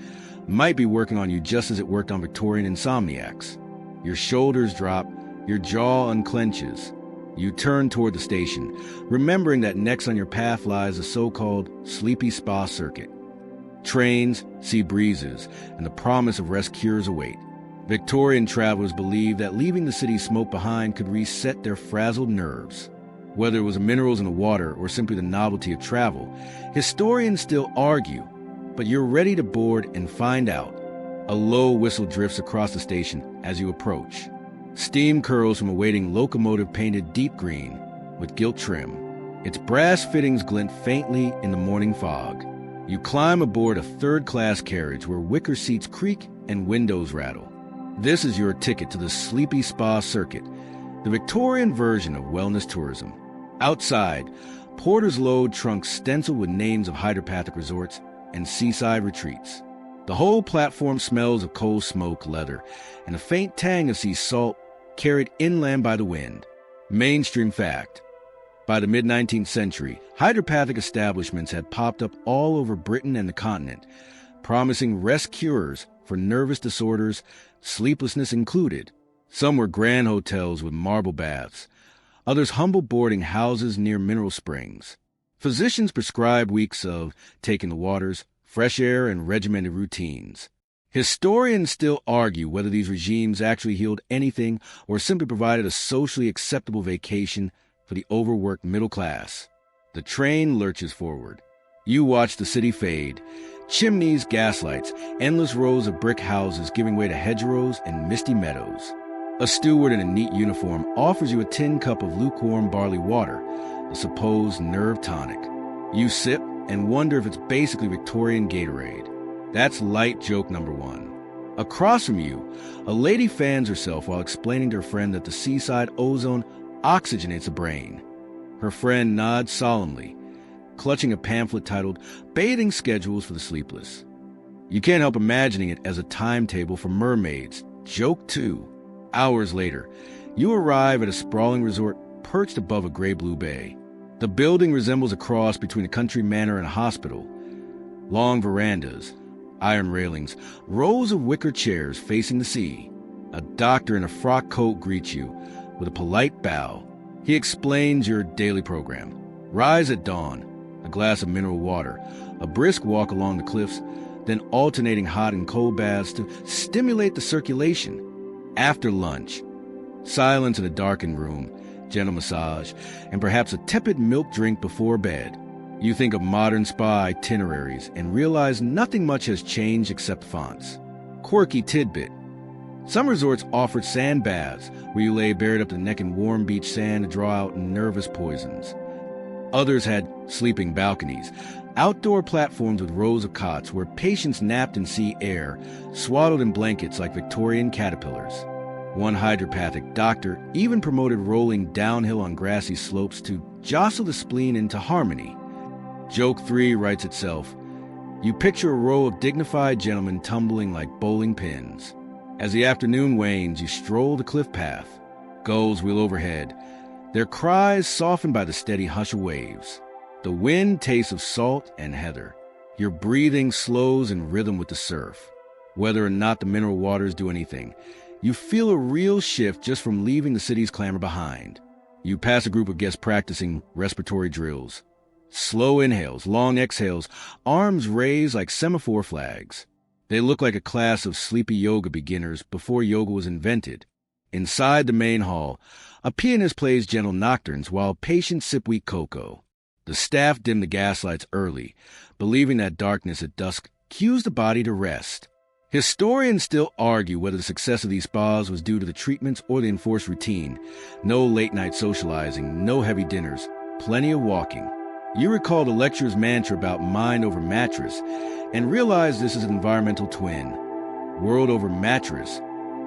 might be working on you just as it worked on Victorian insomniacs. Your shoulders drop, your jaw unclenches. You turn toward the station, remembering that next on your path lies the so-called sleepy spa circuit. Trains, sea breezes, and the promise of rest cures await. Victorian travelers believed that leaving the city smoke behind could reset their frazzled nerves. Whether it was the minerals in the water or simply the novelty of travel, historians still argue, but you're ready to board and find out. A low whistle drifts across the station as you approach. Steam curls from a waiting locomotive painted deep green with gilt trim. Its brass fittings glint faintly in the morning fog. You climb aboard a third-class carriage where wicker seats creak and windows rattle. This is your ticket to the sleepy spa circuit, the Victorian version of wellness tourism. Outside, porters load trunks stenciled with names of hydropathic resorts and seaside retreats. The whole platform smells of coal smoke, leather, and a faint tang of sea salt carried inland by the wind. Mainstream fact. By the mid-19th century, hydropathic establishments had popped up all over Britain and the continent, promising rest cures for nervous disorders, sleeplessness included. Some were grand hotels with marble baths, others humble boarding houses near mineral springs. Physicians prescribed weeks of taking the waters, fresh air, and regimented routines. Historians still argue whether these regimes actually healed anything or simply provided a socially acceptable vacation for the overworked middle class. The train lurches forward. You watch the city fade. Chimneys, gaslights, endless rows of brick houses giving way to hedgerows and misty meadows. A steward in a neat uniform offers you a tin cup of lukewarm barley water, a supposed nerve tonic. You sip and wonder if it's basically Victorian Gatorade. That's light joke number 1. Across from you, a lady fans herself while explaining to her friend that the seaside ozone oxygenates the brain. Her friend nods solemnly, clutching a pamphlet titled Bathing Schedules for the Sleepless. You can't help imagining it as a timetable for mermaids. Joke 2. Hours later, you arrive at a sprawling resort perched above a gray-blue bay. The building resembles a cross between a country manor and a hospital. Long verandas, iron railings, rows of wicker chairs facing the sea. A doctor in a frock coat greets you with a polite bow. He explains your daily program. Rise at dawn, a glass of mineral water, a brisk walk along the cliffs, then alternating hot and cold baths to stimulate the circulation. After lunch, silence in a darkened room, gentle massage, and perhaps a tepid milk drink before bed. You think of modern spa itineraries and realize nothing much has changed except fonts. Quirky tidbit. Some resorts offered sand baths where you lay buried up to the neck in warm beach sand to draw out nervous poisons. Others had sleeping balconies, outdoor platforms with rows of cots where patients napped in sea air, swaddled in blankets like Victorian caterpillars. One hydropathic doctor even promoted rolling downhill on grassy slopes to jostle the spleen into harmony. Joke 3 writes itself. You picture a row of dignified gentlemen tumbling like bowling pins. As the afternoon wanes, you stroll the cliff path. Gulls wheel overhead, their cries softened by the steady hush of waves. The wind tastes of salt and heather. Your breathing slows in rhythm with the surf. Whether or not the mineral waters do anything, you feel a real shift just from leaving the city's clamor behind. You pass a group of guests practicing respiratory drills. Slow inhales, long exhales, arms raised like semaphore flags. They look like a class of sleepy yoga beginners before yoga was invented. Inside the main hall, a pianist plays gentle nocturnes while patients sip weak cocoa. The staff dim the gaslights early, believing that darkness at dusk cues the body to rest. Historians still argue whether the success of these spas was due to the treatments or the enforced routine. No late-night socializing, no heavy dinners, plenty of walking. You recall the lecturer's mantra about mind over mattress and realize this is an environmental twin. World over mattress,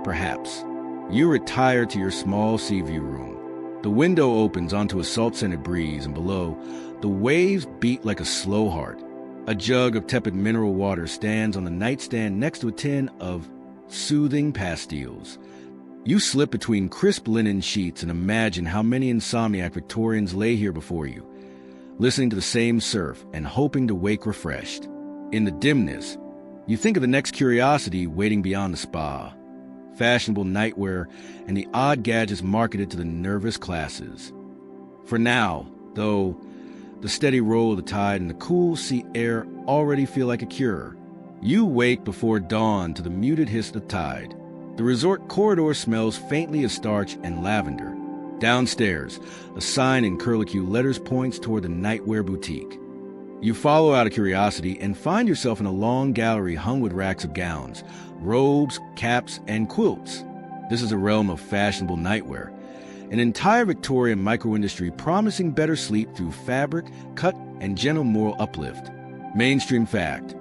perhaps. You retire to your small sea view room. The window opens onto a salt-scented breeze, and below, the waves beat like a slow heart. A jug of tepid mineral water stands on the nightstand next to a tin of soothing pastilles. You slip between crisp linen sheets and imagine how many insomniac Victorians lay here before you, listening to the same surf and hoping to wake refreshed. In the dimness, you think of the next curiosity waiting beyond the spa. Fashionable nightwear and the odd gadgets marketed to the nervous classes. For now, though, the steady roll of the tide and the cool sea air already feel like a cure. You wake before dawn to the muted hiss of the tide. The resort corridor smells faintly of starch and lavender. Downstairs, a sign in curlicue letters points toward the nightwear boutique. You follow out of curiosity and find yourself in a long gallery hung with racks of gowns, robes, caps, and quilts. This is a realm of fashionable nightwear, an entire Victorian micro-industry promising better sleep through fabric, cut, and gentle moral uplift. Mainstream fact.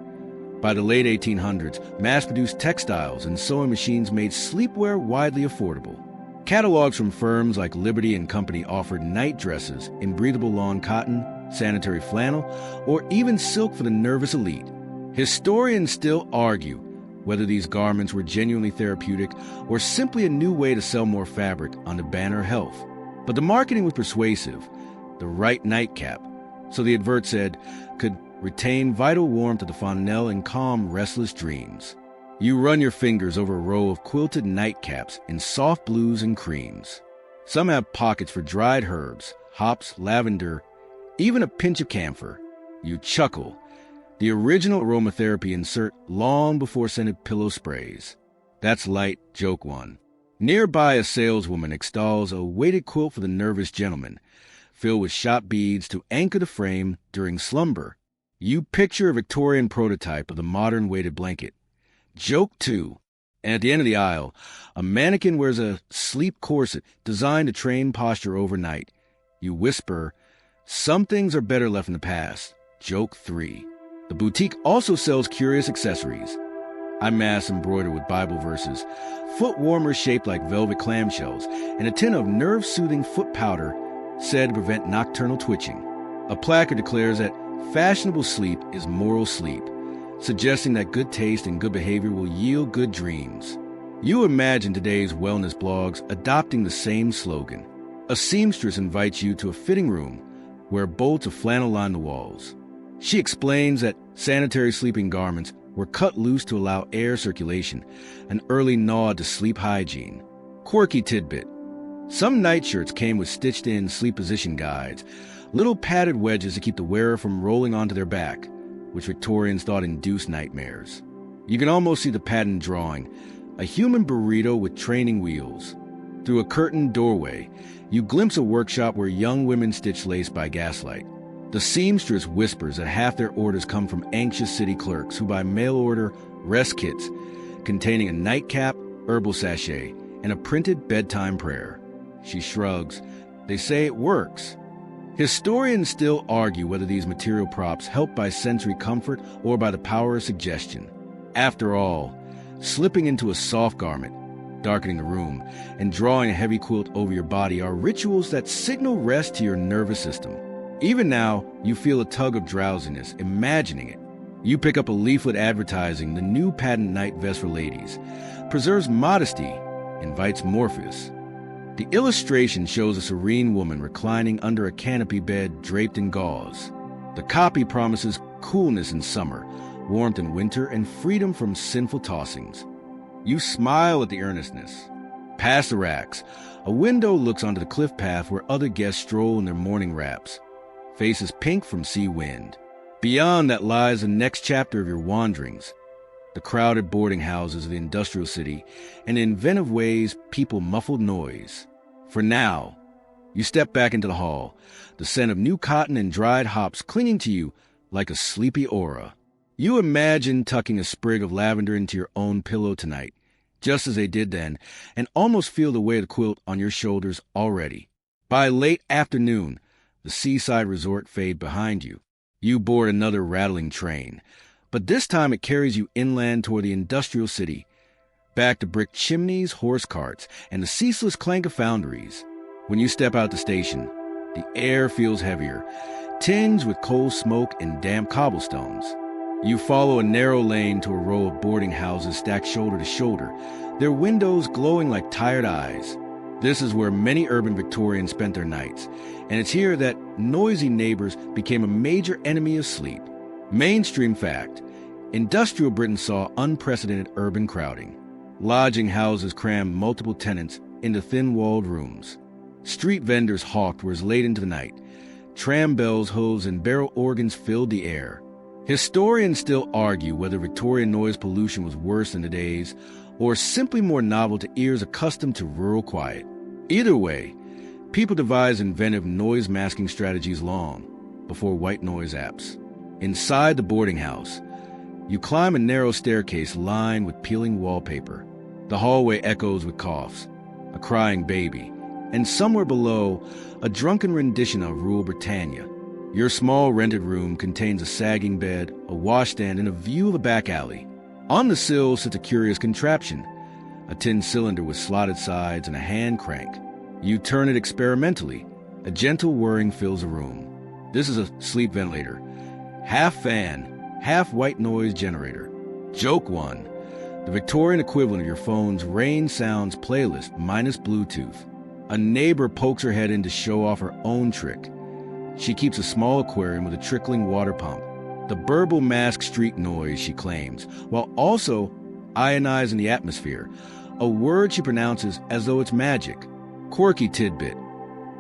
By the late 1800s, mass-produced textiles and sewing machines made sleepwear widely affordable. Catalogs from firms like Liberty and Company offered night dresses in breathable lawn cotton, sanitary flannel, or even silk for the nervous elite. Historians still argue whether these garments were genuinely therapeutic or simply a new way to sell more fabric on the banner of health. But the marketing was persuasive. The right nightcap, so the advert said, could retain vital warmth of the fontanelle and calm restless dreams. You run your fingers over a row of quilted nightcaps in soft blues and creams. Some have pockets for dried herbs, hops, lavender, even a pinch of camphor. You chuckle. The original aromatherapy insert long before scented pillow sprays. That's light, joke 1. Nearby, a saleswoman extols a weighted quilt for the nervous gentleman, filled with shot beads to anchor the frame during slumber. You picture a Victorian prototype of the modern weighted blanket. Joke 2. And at the end of the aisle, a mannequin wears a sleep corset designed to train posture overnight. You whisper, some things are better left in the past. Joke 3. The boutique also sells curious accessories. eye masks embroidered with Bible verses, foot warmers shaped like velvet clamshells, and a tin of nerve-soothing foot powder said to prevent nocturnal twitching. A placard declares that fashionable sleep is moral sleep, suggesting that good taste and good behavior will yield good dreams. You imagine today's wellness blogs adopting the same slogan. A seamstress invites you to a fitting room where bolts of flannel line the walls. She explains that sanitary sleeping garments were cut loose to allow air circulation, an early nod to sleep hygiene. Quirky tidbit. Some nightshirts came with stitched-in sleep position guides, little padded wedges to keep the wearer from rolling onto their back, which Victorians thought induced nightmares. You can almost see the pattern drawing, a human burrito with training wheels. Through a curtained doorway, you glimpse a workshop where young women stitch lace by gaslight. The seamstress whispers that half their orders come from anxious city clerks who buy mail-order rest kits containing a nightcap, herbal sachet, and a printed bedtime prayer. She shrugs. They say it works. Historians still argue whether these material props help by sensory comfort or by the power of suggestion. After all, slipping into a soft garment, darkening the room, and drawing a heavy quilt over your body are rituals that signal rest to your nervous system. Even now, you feel a tug of drowsiness, imagining it. You pick up a leaflet advertising the new patent night vest for ladies. Preserves modesty, invites Morpheus. The illustration shows a serene woman reclining under a canopy bed draped in gauze. The copy promises coolness in summer, warmth in winter, and freedom from sinful tossings. You smile at the earnestness. Past the racks, a window looks onto the cliff path where other guests stroll in their morning wraps. Faces pink from sea wind. Beyond that lies the next chapter of your wanderings. The crowded boarding houses of the industrial city, and in inventive ways people muffled noise. For now, you step back into the hall, the scent of new cotton and dried hops clinging to you like a sleepy aura. You imagine tucking a sprig of lavender into your own pillow tonight, just as they did then, and almost feel the weight of the quilt on your shoulders already. By late afternoon, the seaside resort fade behind you. You board another rattling train, but this time it carries you inland toward the industrial city, back to brick chimneys, horse carts, and the ceaseless clank of foundries. When you step out the station, the air feels heavier, tinged with coal smoke and damp cobblestones. You follow a narrow lane to a row of boarding houses stacked shoulder to shoulder, their windows glowing like tired eyes. This is where many urban Victorians spent their nights, and it's here that noisy neighbors became a major enemy of sleep. Mainstream fact: industrial Britain saw unprecedented urban crowding. Lodging houses crammed multiple tenants into thin-walled rooms. Street vendors hawked were as late into the night. Tram bells, hooves, and barrel organs filled the air. Historians still argue whether Victorian noise pollution was worse in the days, or simply more novel to ears accustomed to rural quiet. Either way, people devised inventive noise-masking strategies long before white noise apps. Inside the boarding house, you climb a narrow staircase lined with peeling wallpaper. The hallway echoes with coughs, a crying baby, and somewhere below, a drunken rendition of Rule Britannia. Your small rented room contains a sagging bed, a washstand, and a view of a back alley. On the sill sits a curious contraption, a tin cylinder with slotted sides and a hand crank. You turn it experimentally. A gentle whirring fills the room. This is a sleep ventilator, half fan, half white noise generator. Joke one, the Victorian equivalent of your phone's rain sounds playlist minus Bluetooth. A neighbor pokes her head in to show off her own trick. She keeps a small aquarium with a trickling water pump. The burble masks street noise, she claims, while also ionizing the atmosphere, a word she pronounces as though it's magic. Quirky tidbit.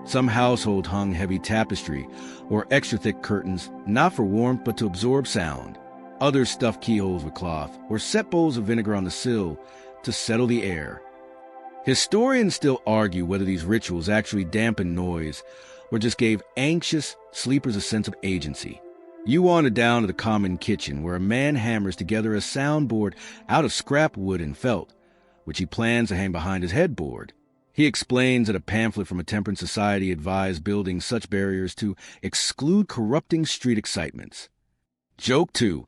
Some household hung heavy tapestry or extra thick curtains, not for warmth but to absorb sound. Others stuffed keyholes with cloth or set bowls of vinegar on the sill to settle the air. Historians still argue whether these rituals actually dampened noise or just gave anxious sleepers a sense of agency. You wander down to the common kitchen where a man hammers together a soundboard out of scrap wood and felt, which he plans to hang behind his headboard. He explains that a pamphlet from a temperance society advised building such barriers to exclude corrupting street excitements. Joke 2.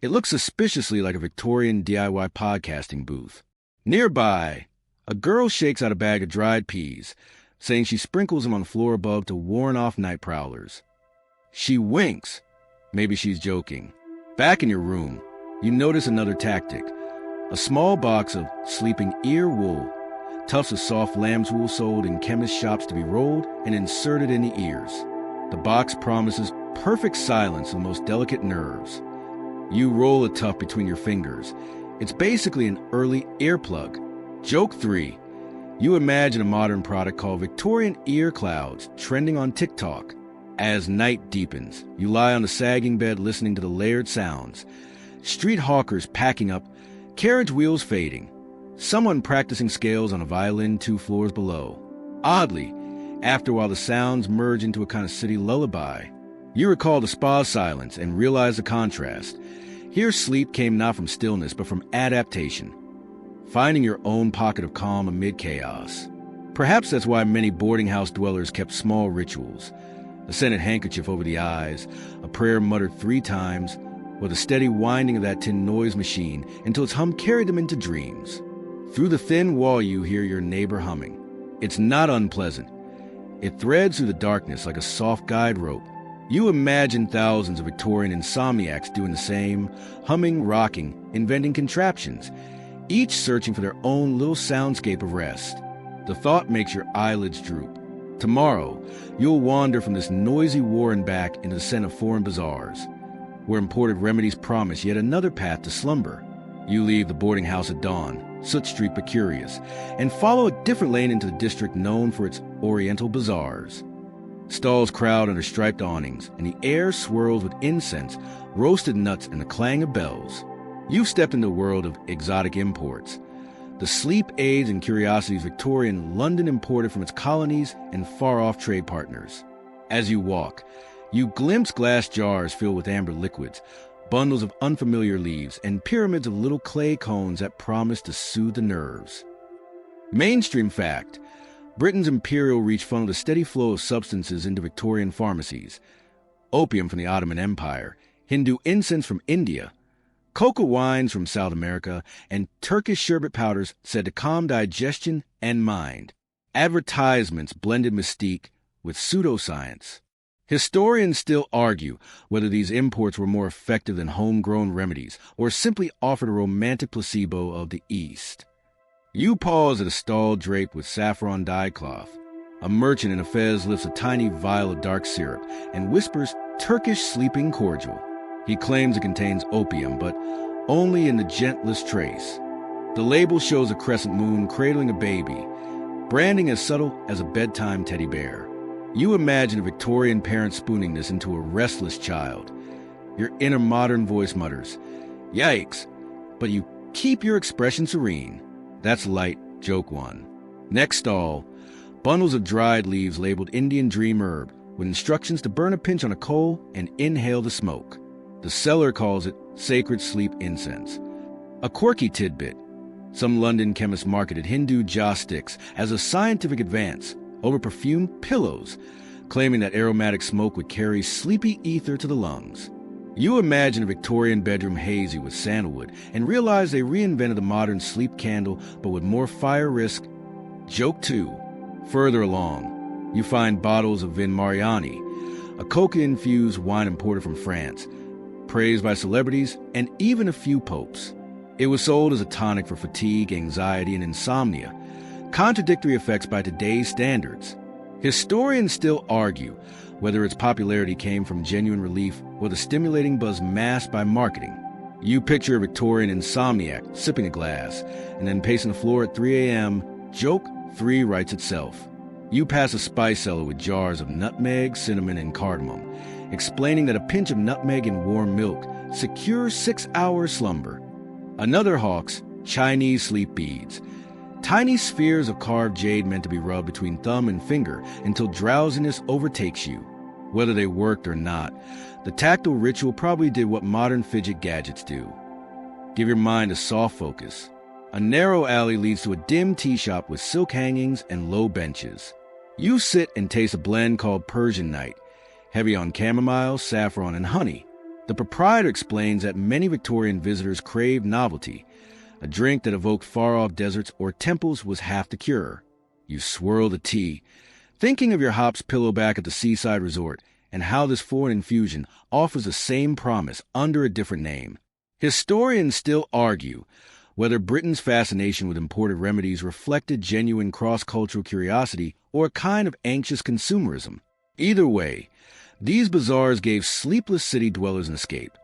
It looks suspiciously like a Victorian DIY podcasting booth. Nearby, a girl shakes out a bag of dried peas, saying she sprinkles them on the floor above to warn off night prowlers. She winks. Maybe she's joking. Back in your room, you notice another tactic. A small box of sleeping ear wool, tufts of soft lamb's wool sold in chemist shops to be rolled and inserted in the ears. The box promises perfect silence of the most delicate nerves. You roll a tuft between your fingers. It's basically an early earplug. Joke 3. You imagine a modern product called Victorian ear clouds trending on TikTok. As night deepens, you lie on the sagging bed listening to the layered sounds. Street hawkers packing up, carriage wheels fading. Someone practicing scales on a violin 2 floors below. Oddly, after a while the sounds merge into a kind of city lullaby. You recall the spa silence and realize the contrast. Here sleep came not from stillness but from adaptation. Finding your own pocket of calm amid chaos. Perhaps that's why many boarding house dwellers kept small rituals. A scented handkerchief over the eyes, a prayer muttered 3 times, or the steady winding of that tin noise machine until its hum carried them into dreams. Through the thin wall you hear your neighbor humming. It's not unpleasant. It threads through the darkness like a soft guide rope. You imagine thousands of Victorian insomniacs doing the same, humming, rocking, inventing contraptions, each searching for their own little soundscape of rest. The thought makes your eyelids droop. Tomorrow, you'll wander from this noisy war and back into the scent of foreign bazaars, where imported remedies promise yet another path to slumber. You leave the boarding house at dawn, Soot Street but curious, and follow a different lane into the district known for its oriental bazaars. Stalls crowd under striped awnings, and the air swirls with incense, roasted nuts, and the clang of bells. You've stepped into a world of exotic imports. The sleep aids and curiosities Victorian London imported from its colonies and far-off trade partners. As you walk, you glimpse glass jars filled with amber liquids, bundles of unfamiliar leaves, and pyramids of little clay cones that promise to soothe the nerves. Mainstream fact: Britain's imperial reach funneled a steady flow of substances into Victorian pharmacies. Opium from the Ottoman Empire, Hindu incense from India, cocoa wines from South America, and Turkish sherbet powders said to calm digestion and mind. Advertisements blended mystique with pseudoscience. Historians still argue whether these imports were more effective than homegrown remedies or simply offered a romantic placebo of the East. You pause at a stall draped with saffron dye cloth. A merchant in a fez lifts a tiny vial of dark syrup and whispers Turkish sleeping cordial. He claims it contains opium, but only in the gentlest trace. The label shows a crescent moon cradling a baby, branding as subtle as a bedtime teddy bear. You imagine a Victorian parent spooning this into a restless child. Your inner modern voice mutters, "Yikes," but you keep your expression serene. That's light, joke 1. Next stall, bundles of dried leaves labeled Indian Dream Herb, with instructions to burn a pinch on a coal and inhale the smoke. The seller calls it Sacred Sleep Incense. A quirky tidbit: some London chemists marketed Hindu joss sticks as a scientific advance over perfumed pillows, claiming that aromatic smoke would carry sleepy ether to the lungs. You imagine a Victorian bedroom hazy with sandalwood and realize they reinvented the modern sleep candle but with more fire risk. Joke 2. Further along, you find bottles of Vin Mariani, a coca-infused wine imported from France, praised by celebrities and even a few popes. It was sold as a tonic for fatigue, anxiety, and insomnia, contradictory effects by today's standards. Historians still argue whether its popularity came from genuine relief or the stimulating buzz masked by marketing. You picture a Victorian insomniac sipping a glass and then pacing the floor at 3 a.m. Joke 3 writes itself. You pass a spice cellar with jars of nutmeg, cinnamon, and cardamom, explaining that a pinch of nutmeg in warm milk secures 6-hour slumber. Another hawks Chinese sleep beads, tiny spheres of carved jade meant to be rubbed between thumb and finger until drowsiness overtakes you. Whether they worked or not, the tactile ritual probably did what modern fidget gadgets do. Give your mind a soft focus. A narrow alley leads to a dim tea shop with silk hangings and low benches. You sit and taste a blend called Persian Night, heavy on chamomile, saffron, and honey. The proprietor explains that many Victorian visitors craved novelty. A drink that evoked far-off deserts or temples was half the cure. You swirl the tea, thinking of your hops pillowback at the seaside resort and how this foreign infusion offers the same promise under a different name. Historians still argue whether Britain's fascination with imported remedies reflected genuine cross-cultural curiosity or a kind of anxious consumerism. Either way, these bazaars gave sleepless city dwellers an escape.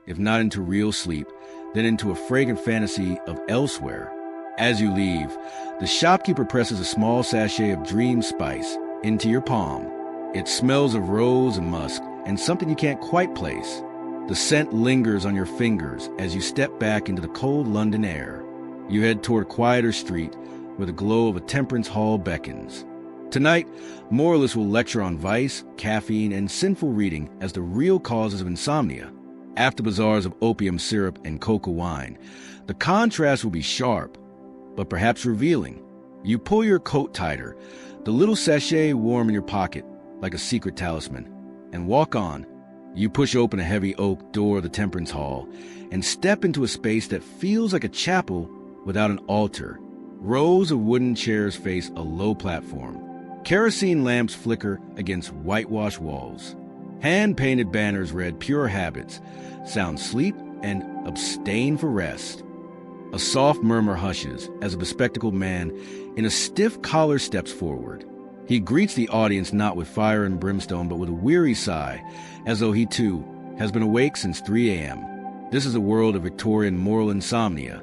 If not into real sleep, then into a fragrant fantasy of elsewhere. As you leave, the shopkeeper presses a small sachet of dream spice into your palm. It smells of rose and musk and something you can't quite place. The scent lingers on your fingers as you step back into the cold London air. You head toward a quieter street where the glow of a temperance hall beckons. Tonight, moralists will lecture on vice, caffeine, and sinful reading as the real causes of insomnia. After bazaars of opium syrup and cocoa wine, the contrast will be sharp, but perhaps revealing. You pull your coat tighter, the little sachet warm in your pocket like a secret talisman, and walk on. You push open a heavy oak door of the temperance hall and step into a space that feels like a chapel without an altar. Rows of wooden chairs face a low platform. Kerosene lamps flicker against whitewashed walls. Hand-painted banners read pure habits, sound sleep, and abstain for rest. A soft murmur hushes as a bespectacled man in a stiff collar steps forward. He greets the audience not with fire and brimstone, but with a weary sigh, as though he, too, has been awake since 3 a.m. This is a world of Victorian moral insomnia.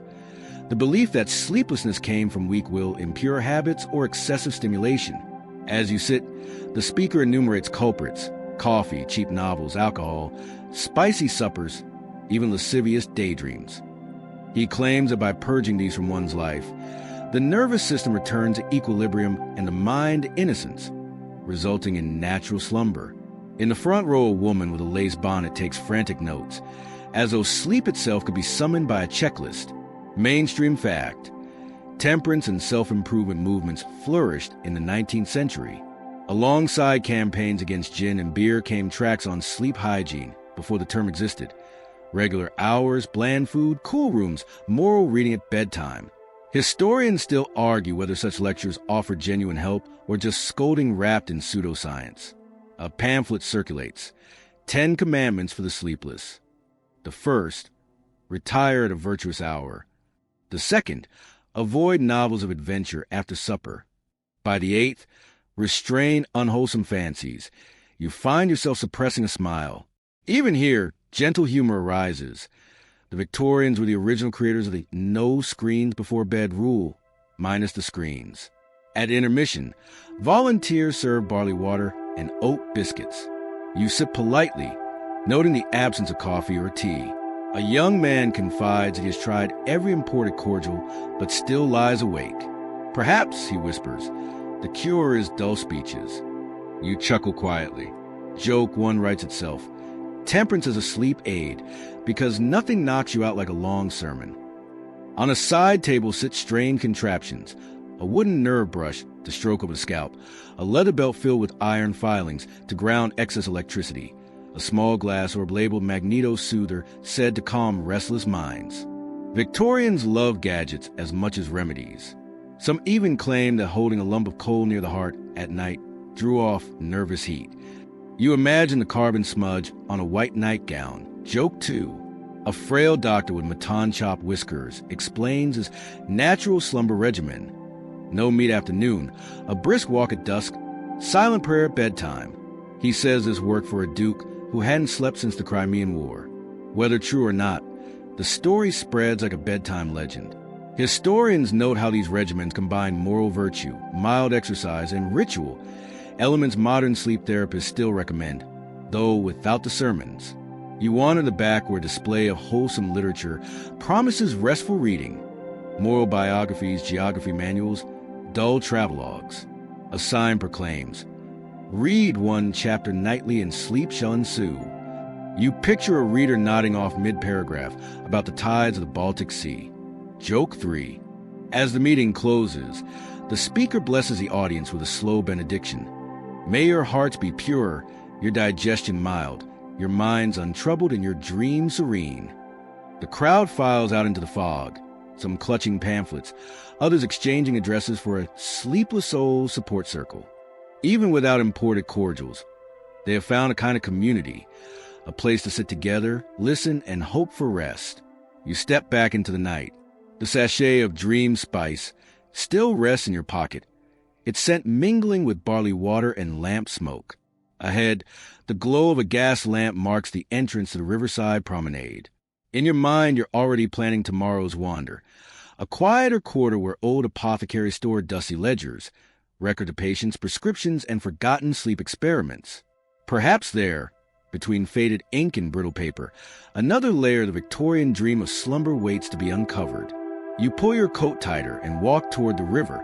The belief that sleeplessness came from weak will, impure habits, or excessive stimulation. As you sit, the speaker enumerates culprits: coffee, cheap novels, alcohol, spicy suppers, even lascivious daydreams. He claims that by purging these from one's life, the nervous system returns to equilibrium and the mind innocence, resulting in natural slumber. In the front row, a woman with a lace bonnet takes frantic notes, as though sleep itself could be summoned by a checklist. Mainstream fact: temperance and self-improvement movements flourished in the 19th century. Alongside campaigns against gin and beer came tracts on sleep hygiene before the term existed. Regular hours, bland food, cool rooms, moral reading at bedtime. Historians still argue whether such lectures offer genuine help or just scolding wrapped in pseudoscience. A pamphlet circulates: 10 Commandments for the Sleepless. The first: retire at a virtuous hour. The second: avoid novels of adventure after supper. By the 8th, restrain unwholesome fancies. You find yourself suppressing a smile. Even here, gentle humor arises. The Victorians were the original creators of the no screens before bed rule, minus the screens. At intermission, volunteers serve barley water and oat biscuits. You sip politely, noting the absence of coffee or tea. A young man confides that he has tried every imported cordial, but still lies awake. Perhaps, he whispers, the cure is dull speeches. You chuckle quietly. Joke one writes itself. Temperance is a sleep aid, because nothing knocks you out like a long sermon. On a side table sit strange contraptions: a wooden nerve brush to stroke over the scalp, a leather belt filled with iron filings to ground excess electricity, a small glass orb labeled magneto-soother said to calm restless minds. Victorians loved gadgets as much as remedies. Some even claim that holding a lump of coal near the heart at night drew off nervous heat. You imagine the carbon smudge on a white nightgown. Joke 2. A frail doctor with mutton-chop whiskers explains his natural slumber regimen. No meat after noon, a brisk walk at dusk, silent prayer at bedtime. He says this worked for a duke who hadn't slept since the Crimean War. Whether true or not, the story spreads like a bedtime legend. Historians note how these regimens combine moral virtue, mild exercise, and ritual, elements modern sleep therapists still recommend, though without the sermons. You wander the back where a display of wholesome literature promises restful reading: moral biographies, geography manuals, dull travelogues. A sign proclaims, read one chapter nightly and sleep shall ensue. You picture a reader nodding off mid-paragraph about the tides of the Baltic Sea. Joke 3. As the meeting closes, the speaker blesses the audience with a slow benediction. May your hearts be pure, your digestion mild, your minds untroubled and your dreams serene. The crowd files out into the fog, some clutching pamphlets, others exchanging addresses for a sleepless soul support circle. Even without imported cordials, they have found a kind of community, a place to sit together, listen, and hope for rest. You step back into the night. The sachet of dream spice still rests in your pocket, its scent mingling with barley water and lamp smoke. Ahead, the glow of a gas lamp marks the entrance to the riverside promenade. In your mind, you're already planning tomorrow's wander, a quieter quarter where old apothecaries store dusty ledgers, record of patients, prescriptions, and forgotten sleep experiments. Perhaps there, between faded ink and brittle paper, another layer of the Victorian dream of slumber waits to be uncovered. You pull your coat tighter and walk toward the river,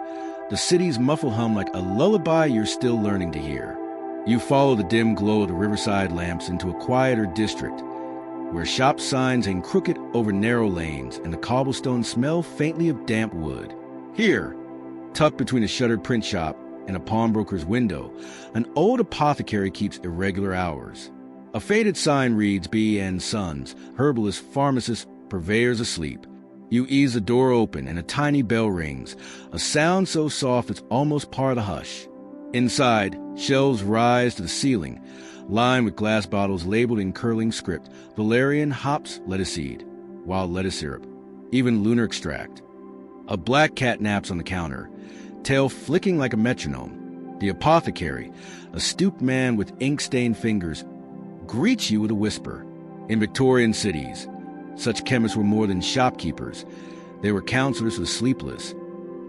the city's muffled hum like a lullaby you're still learning to hear. You follow the dim glow of the riverside lamps into a quieter district, where shop signs hang crooked over narrow lanes and the cobblestones smell faintly of damp wood. Here, tucked between a shuttered print shop and a pawnbroker's window, an old apothecary keeps irregular hours. A faded sign reads, B. N. Sons, herbalist, pharmacist, purveyors asleep. You ease the door open and a tiny bell rings, a sound so soft it's almost part of the hush. Inside, shelves rise to the ceiling, lined with glass bottles labeled in curling script, valerian, hops, lettuce seed, wild lettuce syrup, even lunar extract. A black cat naps on the counter, tail flicking like a metronome. The apothecary, a stooped man with ink-stained fingers, greets you with a whisper. In Victorian cities, such chemists were more than shopkeepers. They were counselors for the sleepless,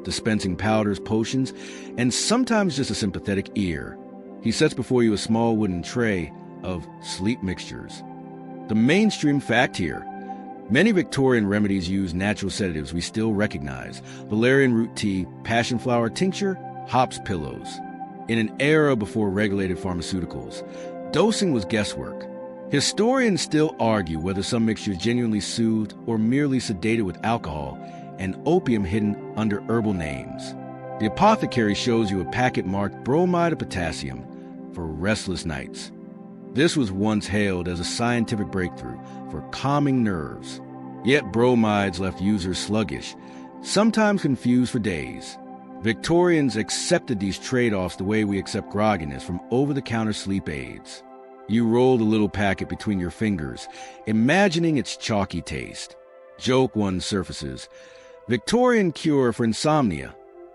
dispensing powders, potions, and sometimes just a sympathetic ear. He sets before you a small wooden tray of sleep mixtures. The mainstream fact here: many Victorian remedies use natural sedatives we still recognize: valerian root tea, passion flower tincture, hops pillows. In an era before regulated pharmaceuticals, dosing was guesswork. Historians still argue whether some mixtures genuinely soothed or merely sedated with alcohol and opium hidden under herbal names. The apothecary shows you a packet marked bromide of potassium for restless nights. This was once hailed as a scientific breakthrough for calming nerves. Yet bromides left users sluggish, sometimes confused for days. Victorians accepted these trade-offs the way we accept grogginess from over-the-counter sleep aids. You roll the little packet between your fingers, imagining its chalky taste. Joke one surfaces. Victorian cure for insomnia.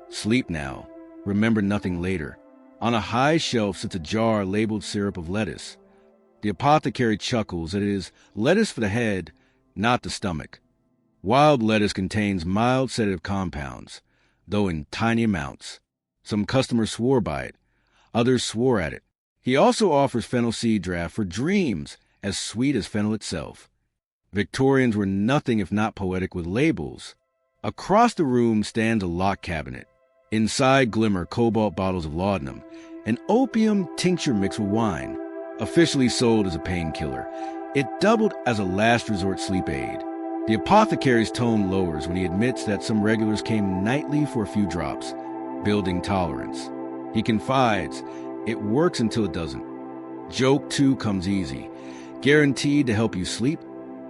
Sleep now. Remember nothing later. On a high shelf sits a jar labeled syrup of lettuce. The apothecary chuckles that it is lettuce for the head, not the stomach. Wild lettuce contains mild sedative compounds, though in tiny amounts. Some customers swore by it. Others swore at it. He also offers fennel seed draught for dreams as sweet as fennel itself. Victorians were nothing if not poetic with labels. Across the room stands a lock cabinet. Inside glimmer cobalt bottles of laudanum, an opium tincture mixed with wine. Officially sold as a painkiller, it doubled as a last resort sleep aid. The apothecary's tone lowers when he admits that some regulars came nightly for a few drops, building tolerance. He confides, it works until it doesn't. Joke 2 comes easy, guaranteed to help you sleep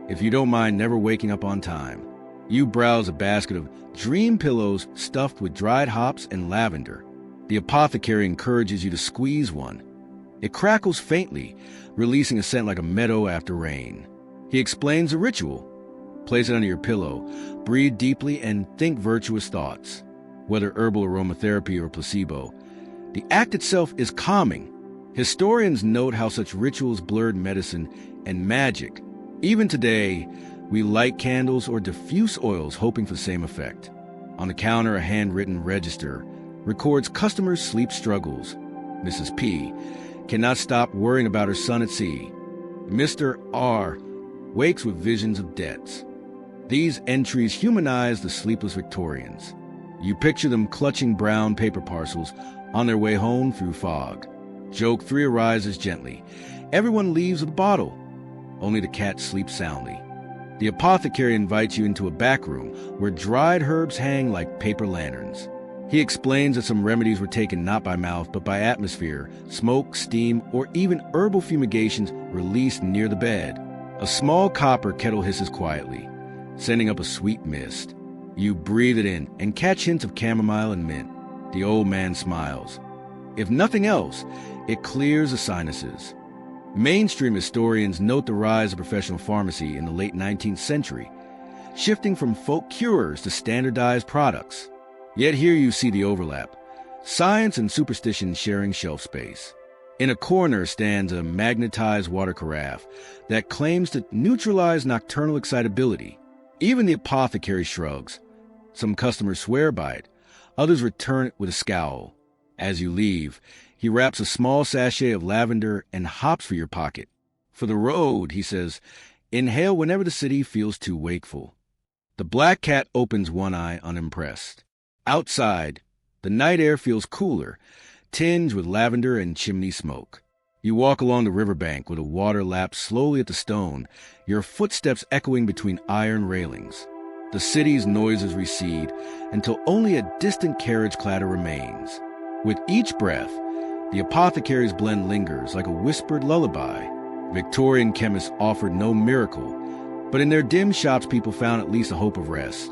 if you don't mind never waking up on time. You browse a basket of dream pillows stuffed with dried hops and lavender. The apothecary encourages you to squeeze one. It crackles faintly, releasing a scent like a meadow after rain. He explains the ritual. Place it under your pillow, breathe deeply, and think virtuous thoughts. Whether herbal aromatherapy or placebo, the act itself is calming. Historians note how such rituals blurred medicine and magic. Even today, we light candles or diffuse oils hoping for the same effect. On the counter, a handwritten register records customers' sleep struggles. Mrs. P cannot stop worrying about her son at sea. Mr. R wakes with visions of debts. These entries humanize the sleepless Victorians. You picture them clutching brown paper parcels on their way home through fog. Joke 3 arises gently. Everyone leaves with a bottle. Only the cat sleeps soundly. The apothecary invites you into a back room where dried herbs hang like paper lanterns. He explains that some remedies were taken not by mouth but by atmosphere, smoke, steam, or even herbal fumigations released near the bed. A small copper kettle hisses quietly, sending up a sweet mist. You breathe it in and catch hints of chamomile and mint. The old man smiles. If nothing else, it clears the sinuses. Mainstream historians note the rise of professional pharmacy in the late 19th century, shifting from folk cures to standardized products. Yet here you see the overlap, science and superstition sharing shelf space. In a corner stands a magnetized water carafe that claims to neutralize nocturnal excitability. Even the apothecary shrugs. Some customers swear by it, others return it with a scowl. As you leave, he wraps a small sachet of lavender and hops for your pocket. For the road, he says, inhale whenever the city feels too wakeful. The black cat opens one eye unimpressed. Outside, the night air feels cooler, tinged with lavender and chimney smoke. You walk along the riverbank with the water lapped slowly at the stone, your footsteps echoing between iron railings. The city's noises recede until only a distant carriage clatter remains. With each breath, the apothecary's blend lingers like a whispered lullaby. Victorian chemists offered no miracle, but in their dim shops people found at least a hope of rest,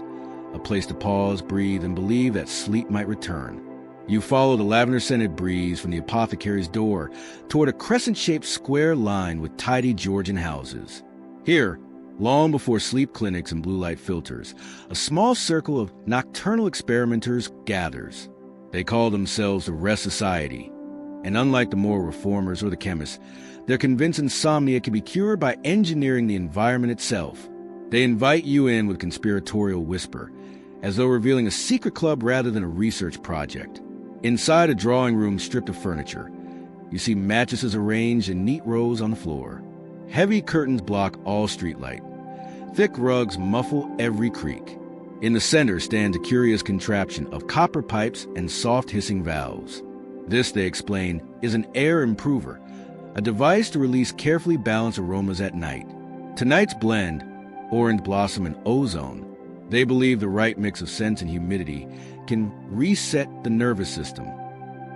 a place to pause, breathe, and believe that sleep might return. You follow the lavender-scented breeze from the apothecary's door toward a crescent-shaped square line with tidy Georgian houses. Here, long before sleep clinics and blue light filters, a small circle of nocturnal experimenters gathers. They call themselves the Restless Society, and unlike the moral reformers or the chemists, they're convinced insomnia can be cured by engineering the environment itself. They invite you in with conspiratorial whisper, as though revealing a secret club rather than a research project. Inside a drawing room stripped of furniture, you see mattresses arranged in neat rows on the floor. Heavy curtains block all streetlight. Thick rugs muffle every creak. In the center stands a curious contraption of copper pipes and soft hissing valves. This, they explain, is an air improver, a device to release carefully balanced aromas at night. Tonight's blend, orange blossom and ozone, they believe the right mix of scents and humidity can reset the nervous system.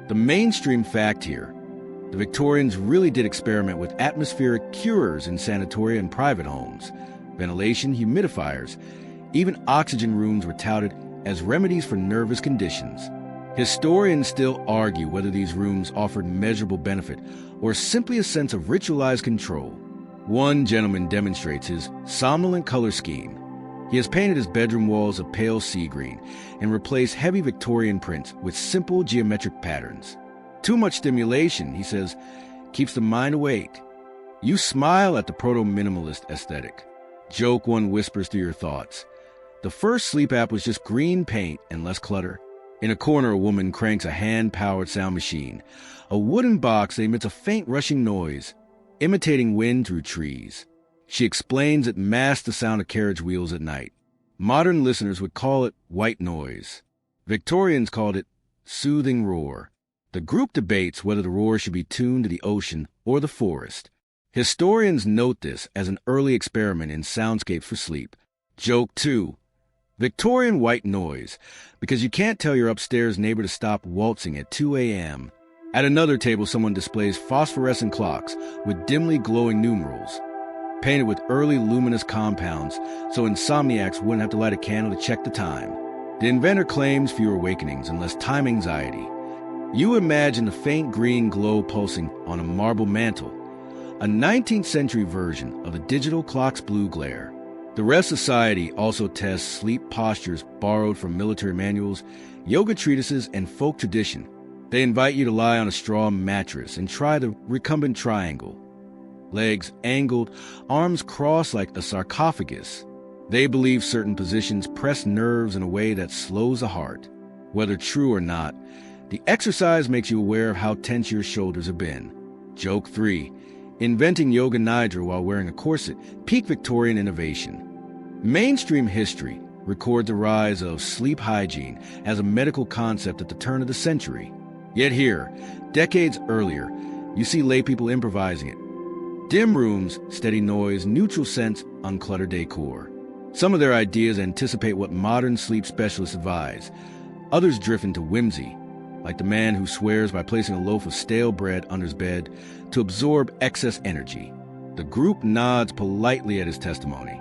The mainstream fact here, the Victorians really did experiment with atmospheric cures in sanatoria and private homes. Ventilation, humidifiers, even oxygen rooms were touted as remedies for nervous conditions. Historians still argue whether these rooms offered measurable benefit or simply a sense of ritualized control. One gentleman demonstrates his somnolent color scheme. He has painted his bedroom walls a pale sea green and replaced heavy Victorian prints with simple geometric patterns. Too much stimulation, he says, keeps the mind awake. You smile at the proto-minimalist aesthetic. Joke one whispers through your thoughts. The first sleep app was just green paint and less clutter. In a corner, a woman cranks a hand-powered sound machine. A wooden box that emits a faint rushing noise, imitating wind through trees. She explains it masks the sound of carriage wheels at night. Modern listeners would call it white noise. Victorians called it soothing roar. The group debates whether the roar should be tuned to the ocean or the forest. Historians note this as an early experiment in soundscapes for sleep. Joke 2. Victorian white noise, because you can't tell your upstairs neighbor to stop waltzing at 2 a.m. At another table, someone displays phosphorescent clocks with dimly glowing numerals, painted with early luminous compounds so insomniacs wouldn't have to light a candle to check the time. The inventor claims fewer awakenings and less time anxiety. You imagine the faint green glow pulsing on a marble mantle, a 19th century version of the digital clock's blue glare. The Restless Society also tests sleep postures borrowed from military manuals, yoga treatises, and folk tradition. They invite you to lie on a straw mattress and try the recumbent triangle. Legs angled, arms crossed like a sarcophagus. They believe certain positions press nerves in a way that slows the heart. Whether true or not, the exercise makes you aware of how tense your shoulders have been. Joke 3. Inventing yoga nidra while wearing a corset, peak Victorian innovation. Mainstream history records the rise of sleep hygiene as a medical concept at the turn of the century. Yet here, decades earlier, you see laypeople improvising it. Dim rooms, steady noise, neutral scents, uncluttered decor. Some of their ideas anticipate what modern sleep specialists advise. Others drift into whimsy, like the man who swears by placing a loaf of stale bread under his bed to absorb excess energy. The group nods politely at his testimony.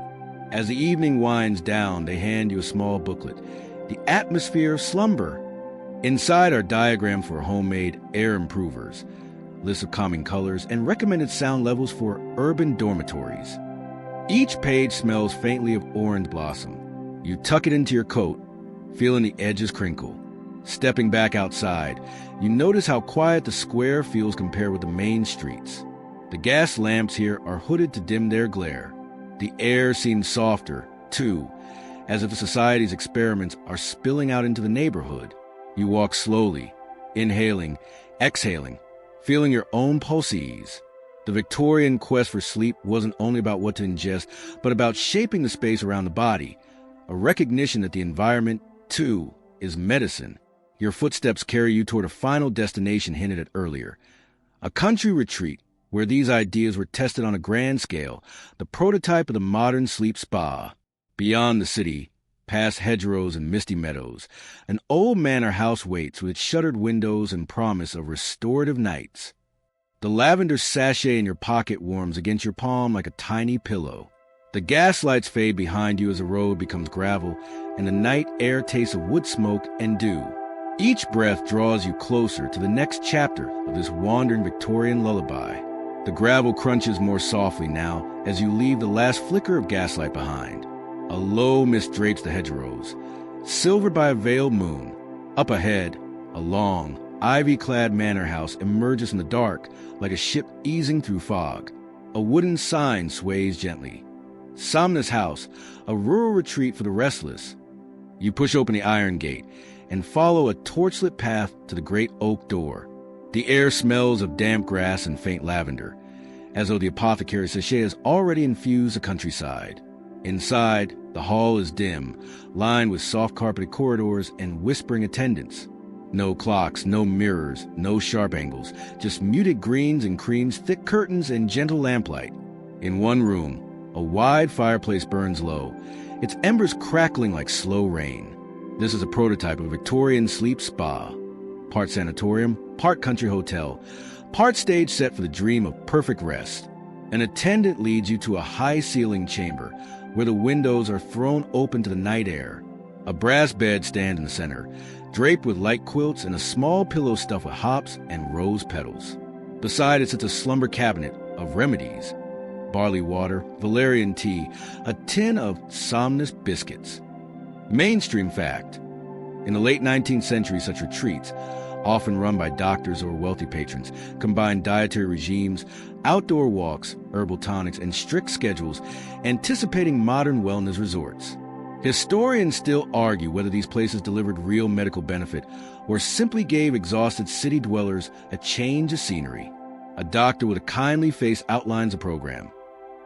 As the evening winds down, they hand you a small booklet, The Atmosphere of Slumber. Inside are diagrams for homemade air improvers, lists of calming colors, and recommended sound levels for urban dormitories. Each page smells faintly of orange blossom. You tuck it into your coat, feeling the edges crinkle. Stepping back outside, you notice how quiet the square feels compared with the main streets. The gas lamps here are hooded to dim their glare. The air seems softer, too, as if the society's experiments are spilling out into the neighborhood. You walk slowly, inhaling, exhaling, feeling your own pulses. The Victorian quest for sleep wasn't only about what to ingest, but about shaping the space around the body, a recognition that the environment, too, is medicine. Your footsteps carry you toward a final destination hinted at earlier, a country retreat where these ideas were tested on a grand scale, the prototype of the modern sleep spa. Beyond the city, past hedgerows and misty meadows, an old manor house waits with its shuttered windows and promise of restorative nights. The lavender sachet in your pocket warms against your palm like a tiny pillow. The gaslights fade behind you as the road becomes gravel, and the night air tastes of wood smoke and dew. Each breath draws you closer to the next chapter of this wandering Victorian lullaby. The gravel crunches more softly now as you leave the last flicker of gaslight behind. A low mist drapes the hedgerows, silvered by a veiled moon. Up ahead, a long, ivy-clad manor house emerges in the dark like a ship easing through fog. A wooden sign sways gently. Somnus House, a rural retreat for the restless. You push open the iron gate and follow a torchlit path to the great oak door. The air smells of damp grass and faint lavender, as though the apothecary's sachet has already infused the countryside. Inside, the hall is dim, lined with soft-carpeted corridors and whispering attendants. No clocks, no mirrors, no sharp angles, just muted greens and creams, thick curtains, and gentle lamplight. In one room, a wide fireplace burns low, its embers crackling like slow rain. This is a prototype of a Victorian sleep spa. Part sanatorium, part country hotel, part stage set for the dream of perfect rest. An attendant leads you to a high-ceilinged chamber where the windows are thrown open to the night air. A brass bed stands in the center, draped with light quilts and a small pillow stuffed with hops and rose petals. Beside it sits a slumber cabinet of remedies, barley water, valerian tea, a tin of somnus biscuits. Mainstream fact: in the late 19th century, such retreats, often run by doctors or wealthy patrons, combined dietary regimes, outdoor walks, herbal tonics, and strict schedules, anticipating modern wellness resorts. Historians still argue whether these places delivered real medical benefit or simply gave exhausted city dwellers a change of scenery. A doctor with a kindly face outlines a program.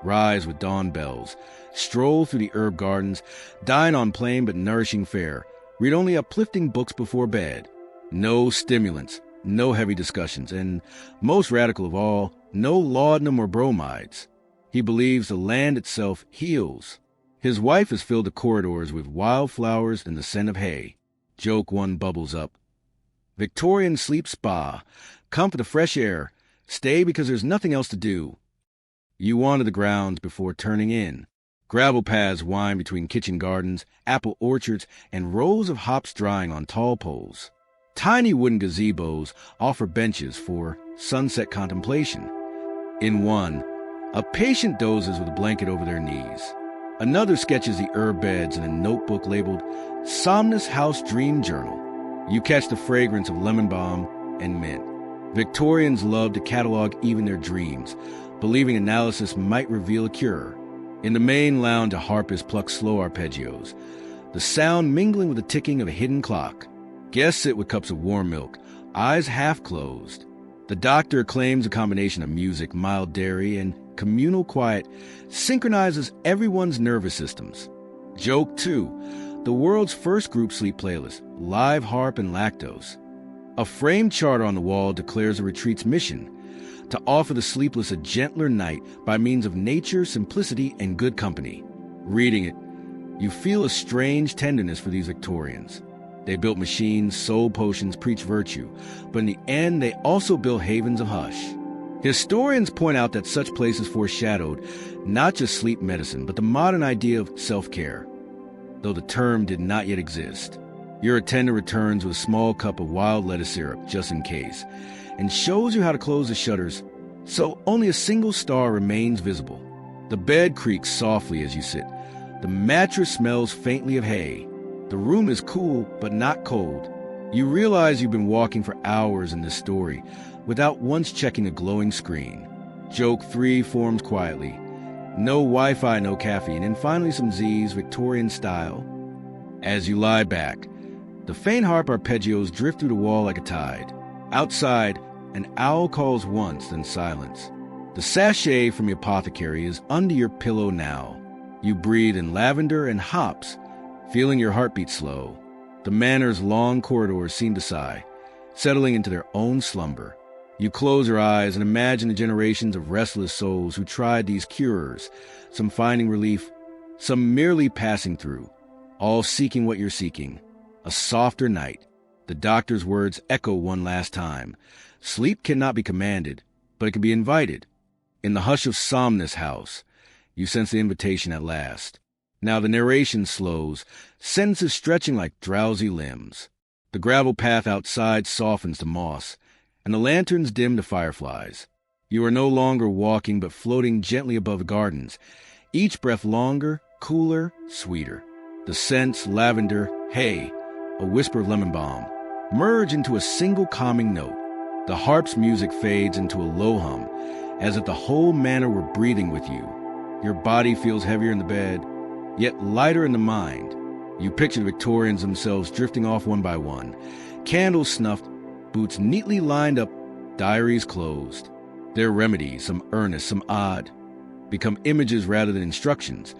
Rise with dawn bells, stroll through the herb gardens, dine on plain but nourishing fare, read only uplifting books before bed. No stimulants, no heavy discussions, and, most radical of all, no laudanum or bromides. He believes the land itself heals. His wife has filled the corridors with wildflowers and the scent of hay. Joke one bubbles up. Victorian sleep spa. Come for the fresh air. Stay because there's nothing else to do. You wander the grounds before turning in. Gravel paths wind between kitchen gardens, apple orchards, and rows of hops drying on tall poles. Tiny wooden gazebos offer benches for sunset contemplation. In one, a patient dozes with a blanket over their knees. Another sketches the herb beds in a notebook labeled Somnus House Dream Journal. You catch the fragrance of lemon balm and mint. Victorians loved to catalog even their dreams, believing analysis might reveal a cure. In the main lounge, a harpist plucks slow arpeggios, the sound mingling with the ticking of a hidden clock. Guests sit with cups of warm milk, eyes half closed. The doctor claims a combination of music, mild dairy, and communal quiet synchronizes everyone's nervous systems. Joke 2, the world's first group sleep playlist, live harp and lactose. A framed charter on the wall declares the retreat's mission: to offer the sleepless a gentler night by means of nature, simplicity, and good company. Reading it, you feel a strange tenderness for these Victorians. They built machines, sold potions, preached virtue, but in the end, they also built havens of hush. Historians point out that such places foreshadowed not just sleep medicine, but the modern idea of self-care, though the term did not yet exist. Your attendant returns with a small cup of wild lettuce syrup, just in case, and shows you how to close the shutters so only a single star remains visible. The bed creaks softly as you sit. The mattress smells faintly of hay. The room is cool, but not cold. You realize you've been walking for hours in this story without once checking a glowing screen. Joke 3 forms quietly. No Wi-Fi, no caffeine, and finally some Z's, Victorian style. As you lie back, the faint harp arpeggios drift through the wall like a tide. Outside, an owl calls once, then silence. The sachet from the apothecary is under your pillow now. You breathe in lavender and hops, feeling your heartbeat slow. The manor's long corridors seem to sigh, settling into their own slumber. You close your eyes and imagine the generations of restless souls who tried these cures, some finding relief, some merely passing through, all seeking what you're seeking, a softer night. The doctor's words echo one last time. Sleep cannot be commanded, but it can be invited. In the hush of Somnus House, you sense the invitation at last. Now the narration slows, sentences stretching like drowsy limbs. The gravel path outside softens to moss, and the lanterns dim to fireflies. You are no longer walking, but floating gently above the gardens, each breath longer, cooler, sweeter. The scents, lavender, hay, a whisper of lemon balm, merge into a single calming note. The harp's music fades into a low hum, as if the whole manor were breathing with you. Your body feels heavier in the bed, yet lighter in the mind. You picture the Victorians themselves drifting off one by one, candles snuffed, boots neatly lined up, diaries closed. Their remedies, some earnest, some odd, become images rather than instructions.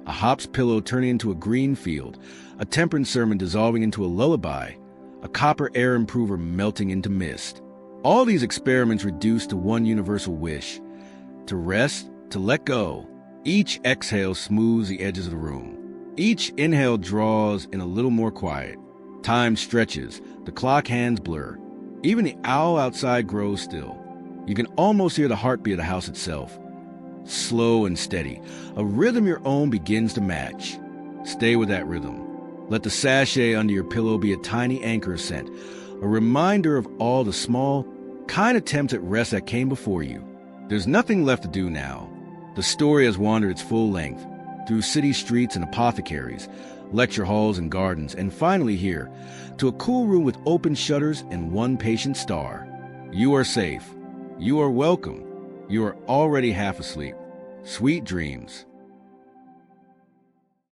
A hop's pillow turning into a green field, a temperance sermon dissolving into a lullaby, a copper air improver melting into mist. All these experiments reduced to one universal wish: to rest, to let go. Each exhale smooths the edges of the room. Each inhale draws in a little more quiet. Time stretches, the clock hands blur. Even the owl outside grows still. You can almost hear the heartbeat of the house itself. Slow and steady, a rhythm your own begins to match. Stay with that rhythm. Let the sachet under your pillow be a tiny anchor scent, a reminder of all the small, kind attempts at rest that came before you. There's nothing left to do now. The story has wandered its full length, through city streets and apothecaries, lecture halls and gardens, and finally here, to a cool room with open shutters and one patient star. You are safe. You are welcome. You are already half asleep. Sweet dreams.